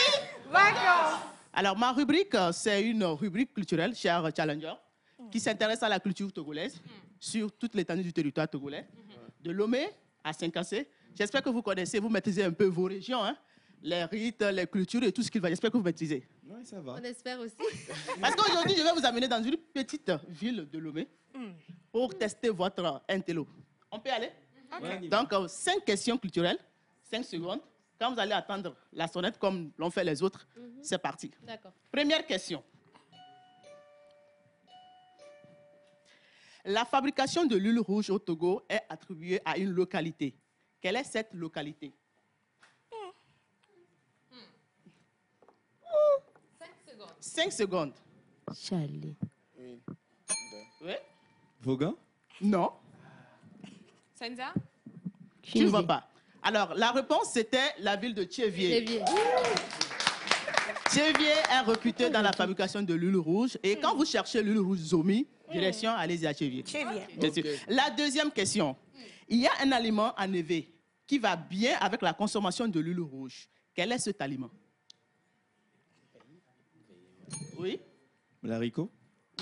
Vacances. Alors, ma rubrique, c'est une rubrique culturelle, cher Challenger, qui s'intéresse à la culture togolaise sur toute l'étendue du territoire togolais, de Lomé à Saint-Cassé. J'espère que vous connaissez, vous maîtrisez un peu vos régions, hein? Les rites, les cultures et tout ce qu'il va. J'espère que vous maîtrisez. Oui, ça va. On espère aussi. Parce qu'aujourd'hui, je vais vous amener dans une petite ville de Lomé pour tester votre intello. On peut y aller? Okay. Donc, 5 questions culturelles, 5 secondes. Quand vous allez attendre la sonnette comme l'ont fait les autres, c'est parti. D'accord. Première question. La fabrication de l'huile rouge au Togo est attribuée à une localité. Quelle est cette localité? 5 secondes. Charlie. Oui? Vaughan? Non. Senza? Tu ne vois pas. Alors, la réponse, c'était la ville de Tchévier. Tchévier est réputé dans la fabrication de l'huile rouge. Et quand vous cherchez l'huile rouge Zomi, direction, allez-y à Tchévier. Bien sûr. La deuxième question. Il y a un aliment en Evé qui va bien avec la consommation de l'huile rouge. Quel est cet aliment? Oui? L'haricot?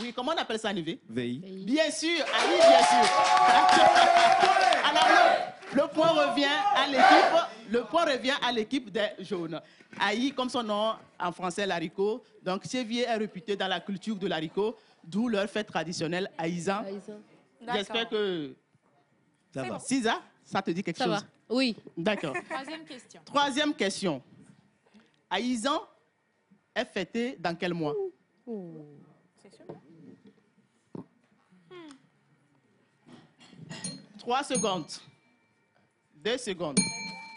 Oui, comment on appelle ça en Evé? VI. Bien sûr, Ali, bien sûr. Alors, le point revient à l'équipe. Le point revient à l'équipe des jaunes. Aïe, comme son nom en français, l'haricot. Donc, Tchévier est réputé dans la culture de l'haricot, d'où leur fête traditionnelle Aïzan. J'espère que ça va. Cisa, ça te dit quelque chose? Ça va. Oui. D'accord. Troisième question. Troisième question. Aïzan est fêté dans quel mois? C'est sûr. 3 secondes. 2 secondes.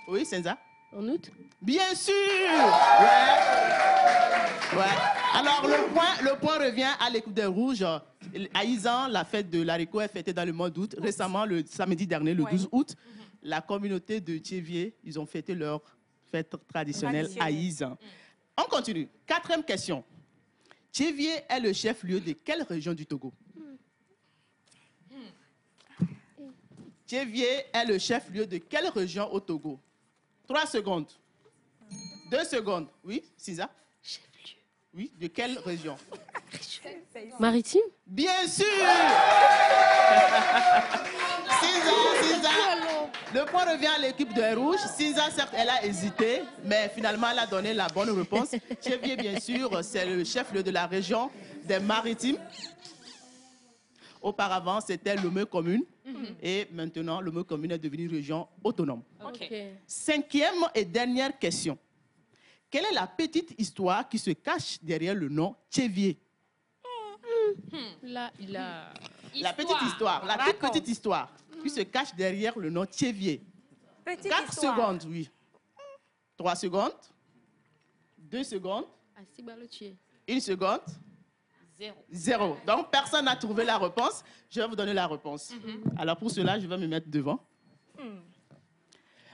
Oui, Senza? En août? Bien sûr! Ouais. Alors, le point revient à l'équipe des Rouges. À Isan, la fête de l'haricot est fêtée dans le mois d'août. Récemment, le samedi dernier, le 12 août, la communauté de Tchévier, ils ont fêté leur fête traditionnelle à Isan. On continue. Quatrième question. Tchévier est le chef-lieu de quelle région du Togo? Tchévier est le chef-lieu de quelle région au Togo? 3 secondes. 2 secondes. Oui, Cisa? Chef-lieu. Oui, de quelle région? Maritime? Bien sûr! Cisa. Le point revient à l'équipe de Rouge. Cisa, certes, elle a hésité, mais finalement, elle a donné la bonne réponse. Tchévier, bien sûr, c'est le chef-lieu de la région des Maritimes. Auparavant, c'était Lomé commune. Et maintenant, Lomé commune est devenue région autonome. Okay. Cinquième et dernière question. Quelle est la petite histoire qui se cache derrière le nom Tchévier? Là, il a... La petite histoire, la toute petite histoire qui se cache derrière le nom Tchévier. 4 secondes, oui. 3 secondes. 2 secondes. 1 seconde. 0. Donc, personne n'a trouvé la réponse. Je vais vous donner la réponse. Alors, pour cela, je vais me mettre devant.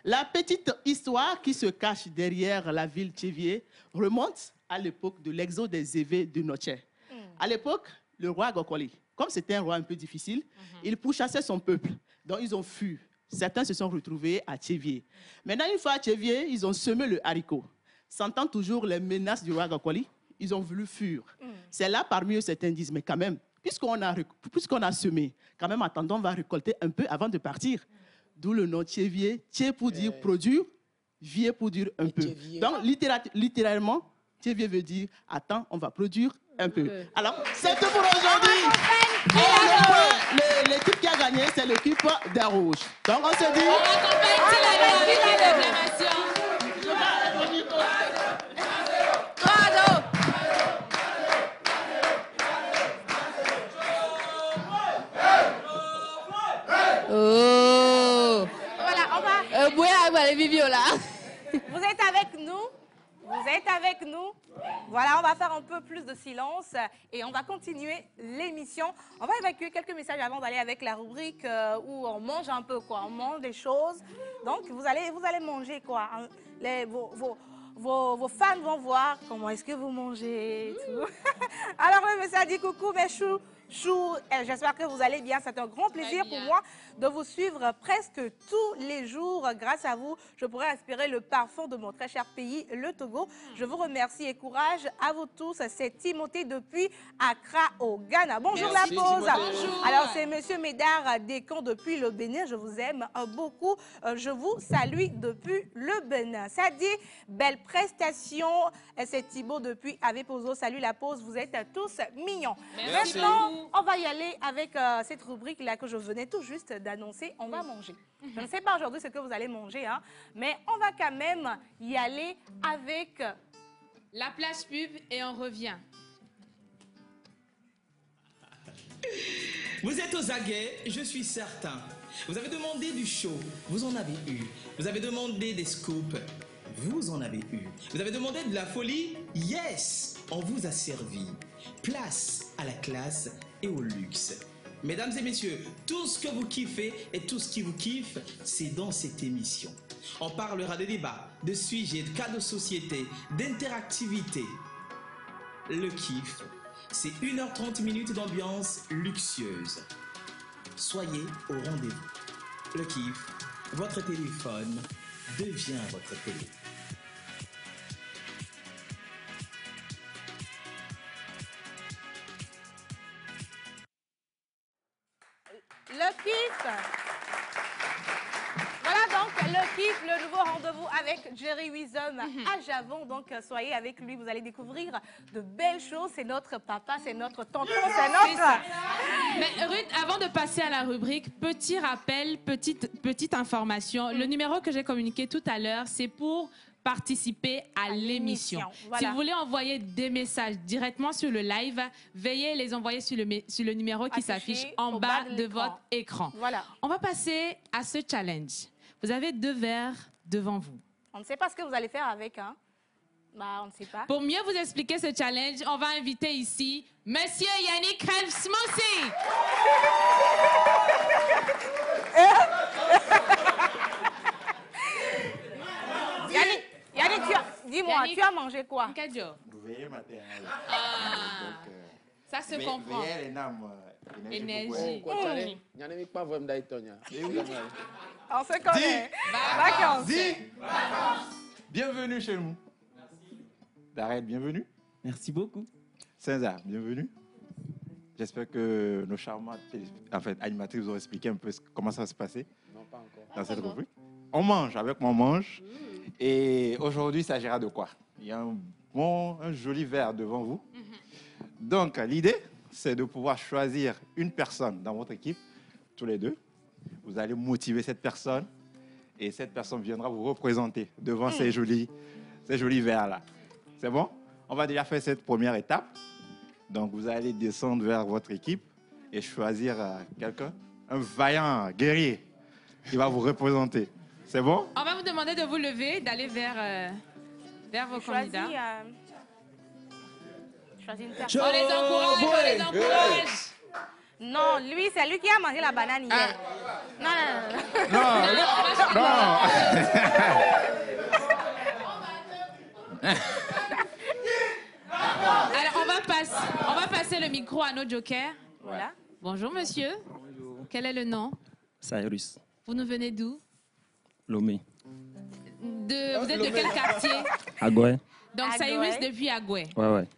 La petite histoire qui se cache derrière la ville Tchévier remonte à l'époque de l'exode des évêques de Noché. À l'époque, le roi Gokoli, comme c'était un roi un peu difficile, il pourchassait son peuple. Donc, ils ont fui. Certains se sont retrouvés à Tchévier. Maintenant, une fois à Tchévier, ils ont semé le haricot. Sentant toujours les menaces du roi Gokoli, ils ont voulu fuir. C'est là, parmi eux, certains disent, mais quand même, puisqu'on a semé, quand même, attendons, on va récolter un peu avant de partir. D'où le nom Tchévier. Tché pour dire produire, vier pour dire un peu. Donc, littéralement, Tchévier veut dire, attends, on va produire un peu. Alors, c'est tout pour aujourd'hui. L'équipe qui a gagné, c'est l'équipe des Rouges. Donc, on se dit... Oh! Voilà, on va... Vous êtes avec nous. Vous êtes avec nous. Voilà, on va faire un peu plus de silence et on va continuer l'émission. On va évacuer quelques messages avant d'aller avec la rubrique où on mange un peu, quoi. On mange des choses. Donc, vous allez manger, quoi. Vos fans vont voir comment est-ce que vous mangez et tout. Alors, le message dit coucou, mes choux. Chou. J'espère que vous allez bien. C'est un grand plaisir pour moi de vous suivre presque tous les jours. Grâce à vous, je pourrai aspirer le parfum de mon très cher pays, le Togo. Je vous remercie et courage à vous tous. C'est Timothée depuis Accra au Ghana. Bonjour. Merci, la pause. Timothée. Bonjour. Alors c'est Monsieur Médard Descamps depuis le Bénin. Je vous aime beaucoup. Je vous salue depuis le Bénin. Ça dit belle prestation. C'est Thibaut depuis Avepozo. Salut la pause. Vous êtes tous mignons. Merci. Maintenant, on va y aller avec cette rubrique-là que je venais tout juste d'annoncer. On va manger. Je ne sais pas aujourd'hui ce que vous allez manger, hein, mais on va quand même y aller avec la plage pub et on revient. Vous êtes aux aguets, je suis certain. Vous avez demandé du show, vous en avez eu. Vous avez demandé des scoops, vous en avez eu. Vous avez demandé de la folie, yes, on vous a servi. Place à la classe et au luxe. Mesdames et messieurs, tout ce que vous kiffez et tout ce qui vous kiffe, c'est dans cette émission. On parlera de débat, de sujets, de cas de société, d'interactivité. Le kiff, c'est 1h30 d'ambiance luxueuse. Soyez au rendez-vous. Le kiff, votre téléphone devient votre télé. le kiff. Voilà donc le kiff, le nouveau rendez-vous avec Jerry Wisdom à Javon. Donc soyez avec lui, vous allez découvrir de belles choses. C'est notre papa, c'est notre tonton, c'est notre... Mais Ruth, avant de passer à la rubrique, petit rappel, petite information. Le numéro que j'ai communiqué tout à l'heure, c'est pour participer à l'émission. Voilà. Si vous voulez envoyer des messages directement sur le live, veuillez les envoyer sur le numéro qui s'affiche en bas de votre écran. Voilà. On va passer à ce challenge. Vous avez 2 verres devant vous. On ne sait pas ce que vous allez faire avec, hein? Bah, on ne sait pas. Pour mieux vous expliquer ce challenge, on va inviter ici Monsieur Yannick Helmsmoussi. Yannick, dis-moi, tu as mangé quoi? Veillez matin. Ça se comprend. Énergie. On se connaît. Vacances. Bienvenue chez nous. Darrell, bienvenue. Merci beaucoup. César, bienvenue. J'espère que nos charmantes animatrices vous ont expliqué un peu comment ça va se passer dans cette rubrique. On mange, avec moi on mange. Et aujourd'hui, il s'agira de quoi? Il y a un joli verre devant vous. Donc, l'idée, c'est de pouvoir choisir une personne dans votre équipe, tous les deux. Vous allez motiver cette personne et cette personne viendra vous représenter devant ces jolis verres-là. C'est bon? On va déjà faire cette première étape. Donc, vous allez descendre vers votre équipe et choisir quelqu'un, un vaillant guerrier qui va vous représenter. C'est bon? On va vous demander de vous lever, d'aller vers vos candidats. Choisis une personne. On les encourage, on les encourage. Non, lui, c'est lui qui a mangé la banane hier. Non. Alors, on va passer le micro à nos jokers. Voilà. Bonjour, monsieur. Bonjour. Quel est le nom? Cyrus. Vous nous venez d'où? Lomé. Vous êtes de quel quartier? Agoué. Donc, Cyrus depuis Agoué. Ouais.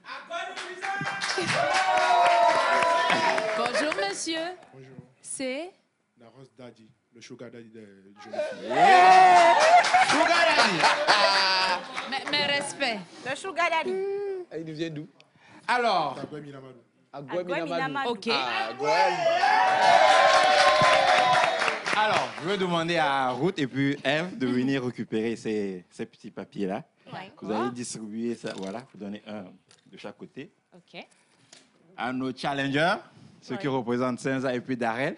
Bonjour, monsieur. Bonjour. C'est La Rose Daddy, le sugar daddy de jeunes filles. Sugar daddy. Mais respect. Le sugar daddy. Il vient d'où? Alors. Agoué Minamadou. OK. Alors, je vais demander à Ruth et puis Eve de venir récupérer ces petits papiers-là. Ouais. Vous allez distribuer ça, voilà, vous donnez un de chaque côté. OK. À nos challengers, ceux qui représentent César et puis Darrell.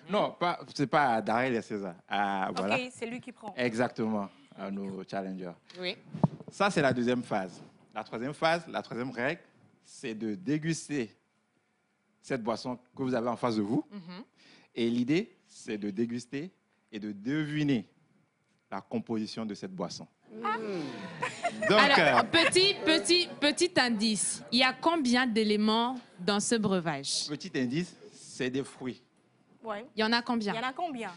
Non, c'est pas Darrell et César. Voilà. OK, c'est lui qui prend. Exactement, à nos challengers. Oui. Ça, c'est la deuxième phase. La troisième phase, la troisième règle, c'est de déguster cette boisson que vous avez en face de vous. Et l'idée, c'est de déguster et de deviner la composition de cette boisson. Donc, alors, petit indice. Il y a combien d'éléments dans ce breuvage? Petit indice, c'est des fruits. Ouais. Il y en a combien? Il y en a combien?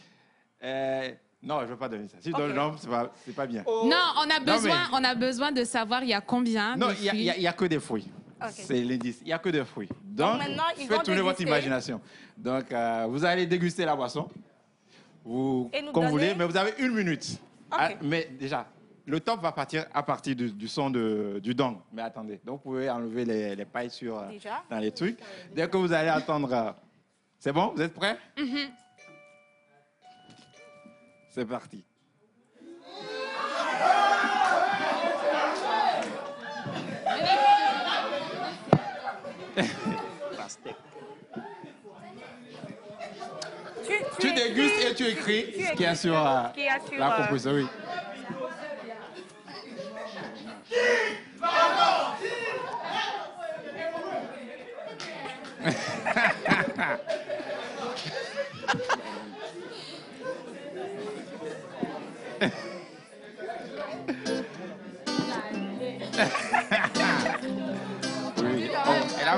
Non, je ne veux pas donner ça. Si je donne le nombre, c'est pas bien. Non, on a besoin de savoir il y a combien non, de fruits. il n'y a que des fruits. Okay. C'est l'indice. Il n'y a que des fruits. Donc maintenant, faites tourner votre imagination. Donc, vous allez déguster la boisson comme vous voulez, mais vous avez 1 minute. Okay. Mais déjà, le top va partir à partir du son du dong. Mais attendez, donc vous pouvez enlever les pailles dans les trucs. Dès que vous allez attendre... c'est bon? Vous êtes prêts? C'est parti. Tu dégustes et tu écris ce qu'il y a sur la composition. Oui.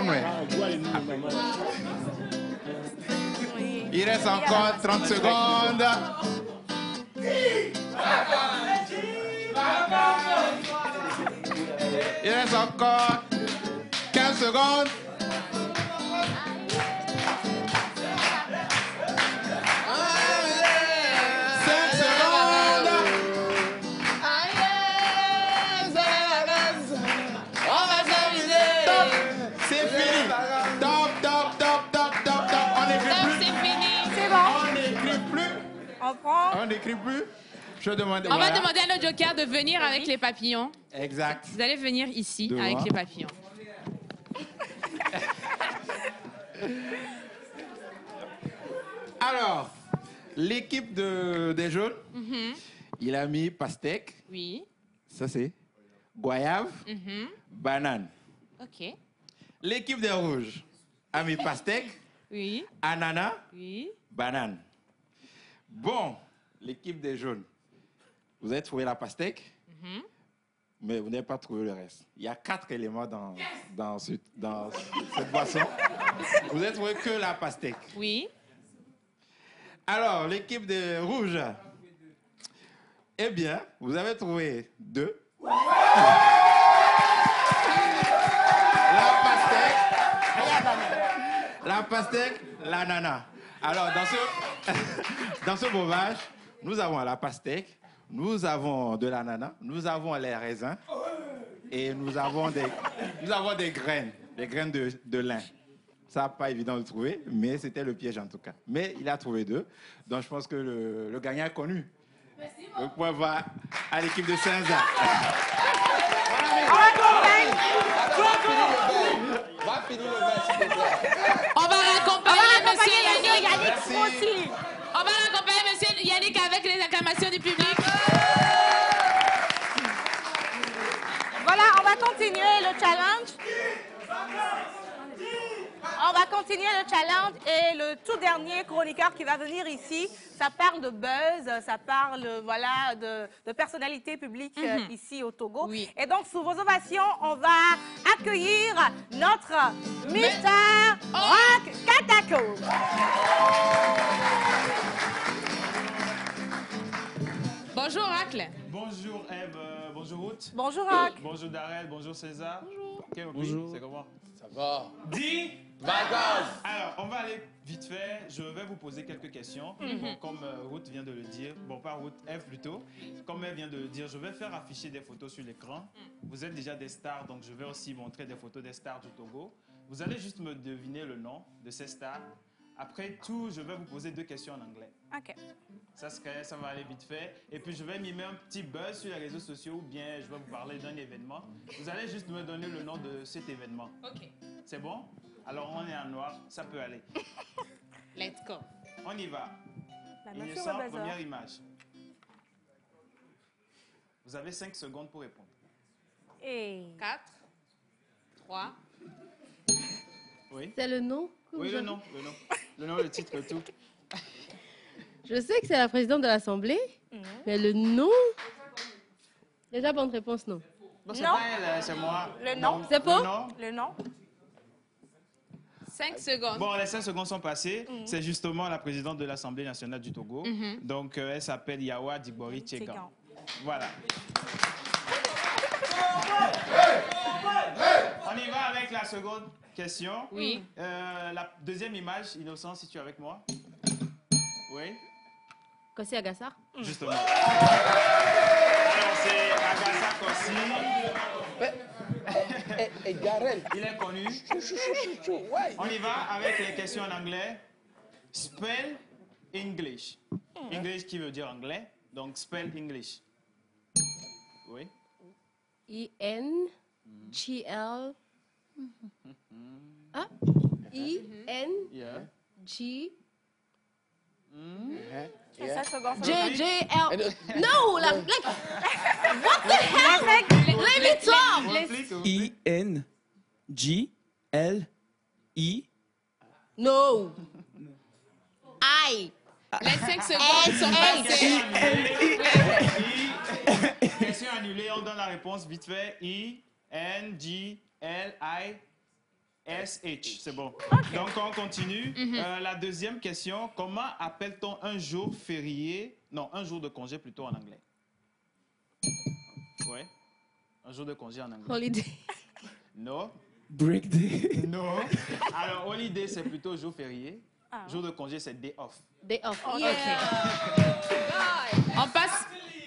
Oui. Il reste encore 30 secondes. Il reste encore 15 secondes. On n'écrit plus. On va demander à nos jokers de venir avec les papillons. Exact. Vous allez venir ici avec les papillons. Alors, l'équipe des jaunes, il a mis pastèque. Oui. Ça, c'est goyave, banane. OK. L'équipe des rouges a mis pastèque, ananas, banane. Bon, l'équipe des jaunes, vous avez trouvé la pastèque, mais vous n'avez pas trouvé le reste. Il y a 4 éléments dans cette boisson. Vous n'avez trouvé que la pastèque. Oui. Alors, l'équipe des rouges, eh bien, vous avez trouvé 2. La pastèque, l'ananas. Alors, dans ce breuvage, nous avons la pastèque, nous avons de l'ananas, nous avons les raisins et nous avons des graines de lin. Ça, pas évident de trouver, mais c'était le piège en tout cas. Mais il a trouvé 2, donc je pense que le gagnant est connu. Le point va à l'équipe de Saint-Zach. On va raccompagner monsieur Yannick aussi. On va raccompagner monsieur Yannick avec les acclamations du public. Voilà, on va continuer le challenge. On va continuer le challenge et le tout dernier chroniqueur qui va venir ici, ça parle de buzz, ça parle voilà, de personnalité publique ici au Togo. Oui. Et donc, sous vos ovations, on va accueillir notre Mr. Rock Katako. Bonjour Racle. Bonjour Eve, bonjour Ruth. Bonjour Rock. Bonjour Darrell, bonjour César. Bonjour. Bonjour. C'est comment? Ça va. Dis Vagas. Alors, on va aller vite fait. Je vais vous poser quelques questions. Bon, comme Ruth vient de le dire, bon, pas Ruth, Eve plutôt. Comme elle vient de le dire, je vais faire afficher des photos sur l'écran. Vous êtes déjà des stars, donc je vais aussi montrer des photos des stars du Togo. Vous allez juste me deviner le nom de ces stars. Après tout, je vais vous poser 2 questions en anglais. OK. Ça va aller vite fait. Et puis, je vais mimer un petit buzz sur les réseaux sociaux ou bien je vais vous parler d'un événement. Vous allez juste me donner le nom de cet événement. OK. C'est bon? Alors, on est en noir, ça peut aller. Let's go. On y va. Innocent, première image. Vous avez 5 secondes pour répondre. Et 4, 3. Oui. C'est le nom? Oui, le nom. Le nom, le titre, tout. Je sais que c'est la présidente de l'Assemblée, mais le nom... Déjà, bonne réponse, non. Bon, c'est pas elle, c'est moi. Le nom. C'est faux? Le nom. 5 secondes. Bon, les 5 secondes sont passées. C'est justement la présidente de l'Assemblée nationale du Togo. Donc, elle s'appelle Yawa Digbori Tchegan. Voilà. On y va avec la seconde question. Oui. La deuxième image, Innocent, si tu es avec moi. Oui. Kossi Agassa? Justement. Alors, c'est Agassa Kossi. Il est connu. On y va avec les questions en anglais. Spell English. English qui veut dire anglais. Donc, spell English. Oui. I-N-G-L... Ah? I-N-G... J-J-L... No! Like... What the hell? Let me talk! I-N-G-L-I... No! I... Les 5 secondes sont passées. Question annulée, on donne la réponse vite fait. I-N-G-L-I-S-H. C'est bon. Donc, on continue. La deuxième question. Comment appelle-t-on un jour férié, non, un jour de congé plutôt en anglais? Oui. Un jour de congé en anglais. Holiday. Non. Break day. Non. Alors, holiday, c'est plutôt jour férié. Jour de congé, c'est day off. Day off.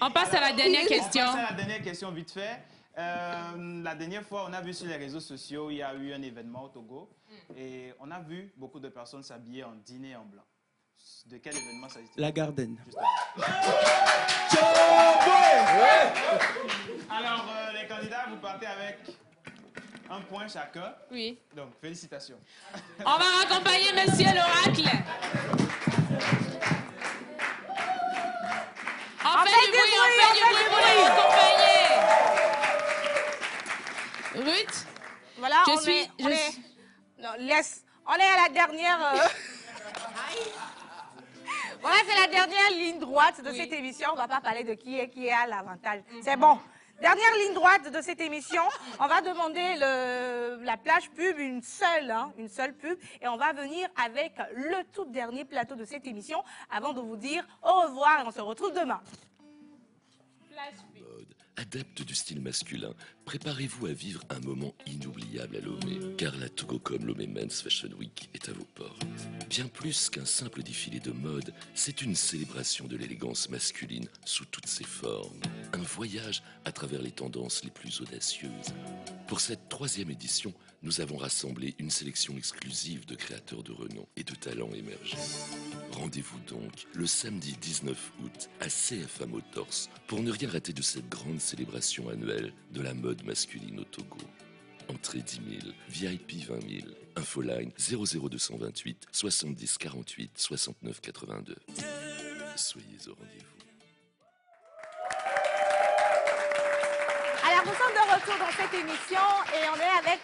On passe à la dernière question. On passe à la dernière question vite fait. La dernière fois, on a vu sur les réseaux sociaux, il y a eu un événement au Togo. Et on a vu beaucoup de personnes s'habiller en dîner en blanc. De quel événement s'agit-il? La Garden. Alors, les candidats, vous partez avec un point chacun. Oui. Donc, félicitations. On va raccompagner Monsieur l'Oracle. On fait du bruit pour les accompagner. Ruth, voilà, on est à la dernière... Voilà, c'est la dernière ligne droite de cette émission. On ne va pas parler de qui a l'avantage. C'est bon. Dernière ligne droite de cette émission. On va demander la plage pub, une seule pub. Et on va venir avec le tout dernier plateau de cette émission avant de vous dire au revoir et on se retrouve demain. Adepte du style masculin, préparez-vous à vivre un moment inoubliable à Lomé, car la Togocom Lomé Men's Fashion Week est à vos portes. Bien plus qu'un simple défilé de mode, c'est une célébration de l'élégance masculine sous toutes ses formes. Un voyage à travers les tendances les plus audacieuses. Pour cette 3e édition, nous avons rassemblé une sélection exclusive de créateurs de renom et de talents émergents. Rendez-vous donc le samedi 19 août à CFA Motors pour ne rien rater de cette grande célébration annuelle de la mode masculine au Togo. Entrée 10 000, VIP 20 000, infoline 00228 70 48 69 82. Soyez au rendez-vous. Alors, nous sommes de retour dans cette émission et on est avec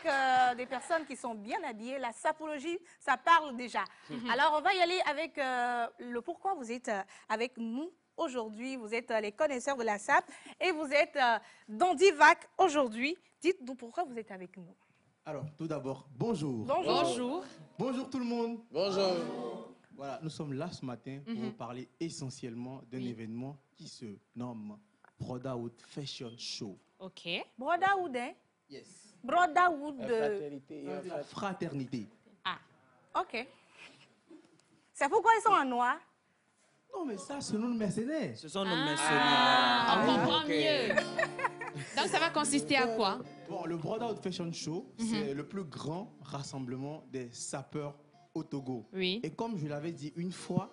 des personnes qui sont bien habillées. La sapologie, ça parle déjà. Alors, on va y aller avec le pourquoi vous êtes avec nous aujourd'hui. Vous êtes les connaisseurs de la SAP et vous êtes dans Divac aujourd'hui. Dites-nous pourquoi vous êtes avec nous. Alors, tout d'abord, bonjour. Bonjour. Bonjour tout le monde. Bonjour. Voilà, nous sommes là ce matin pour vous parler essentiellement d'un événement qui se nomme Brotherhood Fashion Show. OK. Brotherhood, hein? Yes. Brotherhood. La fraternité. Ah, OK. C'est pourquoi ils sont en noir? Non, mais ça, c'est nos mercenaires. Ce sont nos mercenaires. On comprend mieux. Donc, ça va consister à quoi? Bon, le Brotherhood Fashion Show, c'est le plus grand rassemblement des sapeurs au Togo. Oui. Et comme je l'avais dit une fois,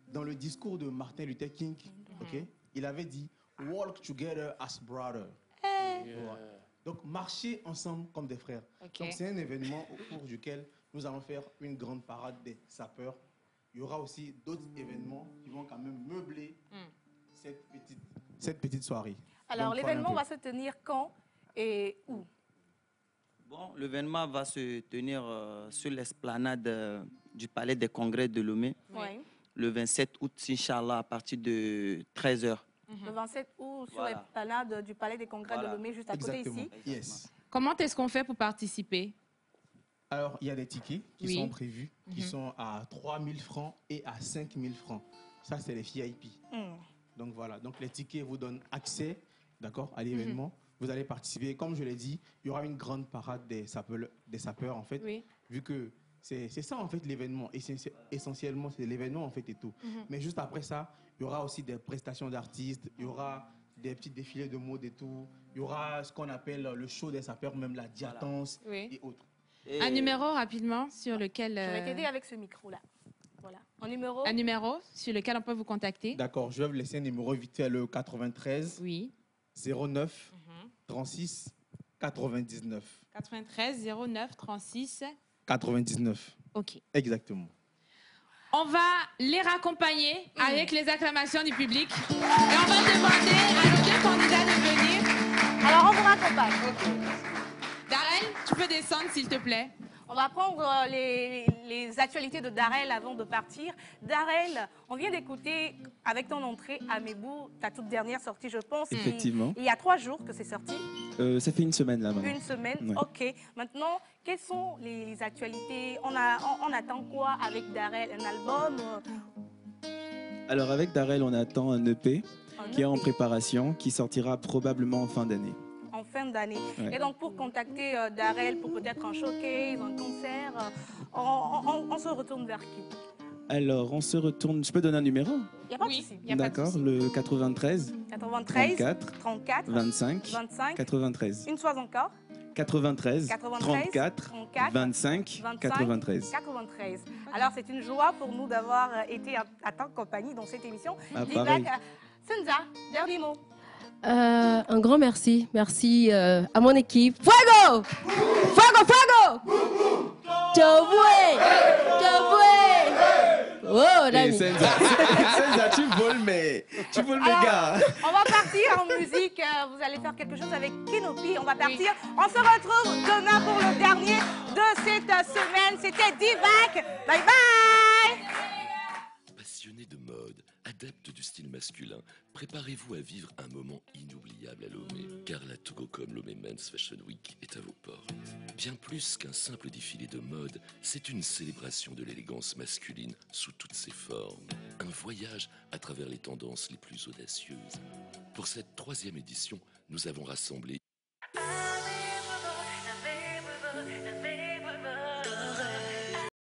dans le discours de Martin Luther King, ok, il avait dit « Walk together as brothers ». Donc, marcher ensemble comme des frères. Okay. Donc, c'est un événement au cours duquel nous allons faire une grande parade des sapeurs. Il y aura aussi d'autres événements qui vont quand même meubler cette petite soirée. Alors, l'événement va se tenir quand et où? Bon, l'événement va se tenir sur l'esplanade du Palais des Congrès de Lomé. Oui. le 27 août, Inch'Allah, à partir de 13h. Le 27 août, sur Voilà. l'esplanade du Palais des Congrès Voilà. de Lomé, juste à côté ici. Yes. Comment est-ce qu'on fait pour participer? Alors, il y a des tickets qui Oui. sont prévus, qui Mhm. sont à 3 000 francs et à 5 000 francs. Ça, c'est les VIP. Donc voilà, donc les tickets vous donnent accès, d'accord, à l'événement. Vous allez participer. Comme je l'ai dit, il y aura une grande parade des sapeurs en fait, vu que c'est ça en fait l'événement. Essentiellement, c'est l'événement en fait et tout. Mais juste après ça, il y aura aussi des prestations d'artistes, il y aura des petits défilés de mode et tout. Il y aura ce qu'on appelle le show des sapeurs, même la diatance et autres. Un numéro rapidement sur lequel... Je vais t'aider avec ce micro-là. Voilà. Un numéro sur lequel on peut vous contacter. D'accord, je vais vous laisser un numéro vite fait, le 93 09 36 99. 93 09 36. 99. OK. Exactement. On va les raccompagner avec les acclamations du public. Et on va demander à nos deux candidats de venir. Alors, on vous raccompagne. Darel, tu peux descendre, s'il te plaît. On va prendre les actualités de Darel avant de partir. Darel, on vient d'écouter avec ton entrée à Mebou, ta toute dernière sortie, je pense. Effectivement. Il y a 3 jours que c'est sorti. Ça fait une semaine là maintenant. Une semaine, Ouais. ok. Maintenant, quelles sont les actualités? On attend quoi avec Darel? Un album? Alors avec Darel, on attend un EP Un qui est en EP. préparation, qui sortira probablement en fin d'année. En fin d'année. Ouais. Et donc, pour contacter Darel, pour peut-être un showcase, un concert, on se retourne vers qui? Alors on se retourne, je peux donner un numéro? Il n'y a pas de souci. D'accord, le 93 93 34 34 25 25 93. Une fois encore. 93 93 34 34 25 93. 93. Alors, c'est une joie pour nous d'avoir été à ta compagnie dans cette émission. Ah, Divac, pareil. Senza, dernier mot. Un grand merci. Merci à mon équipe. Fuego! Fuego, fuego! Toboué! Toboué! Oh, Dani. Senza, tu voles mes gars. On va partir en musique. Vous allez faire quelque chose avec Kenopi. On va partir. On se retrouve demain pour le dernier de cette semaine. C'était Divac. Bye bye! Passionné de mode, adepte du style masculin, préparez-vous à vivre un moment inoubliable à Lomé, car la Togocom Lomé Men's Fashion Week est à vos portes. Bien plus qu'un simple défilé de mode, c'est une célébration de l'élégance masculine sous toutes ses formes. Un voyage à travers les tendances les plus audacieuses. Pour cette 3e édition, nous avons rassemblé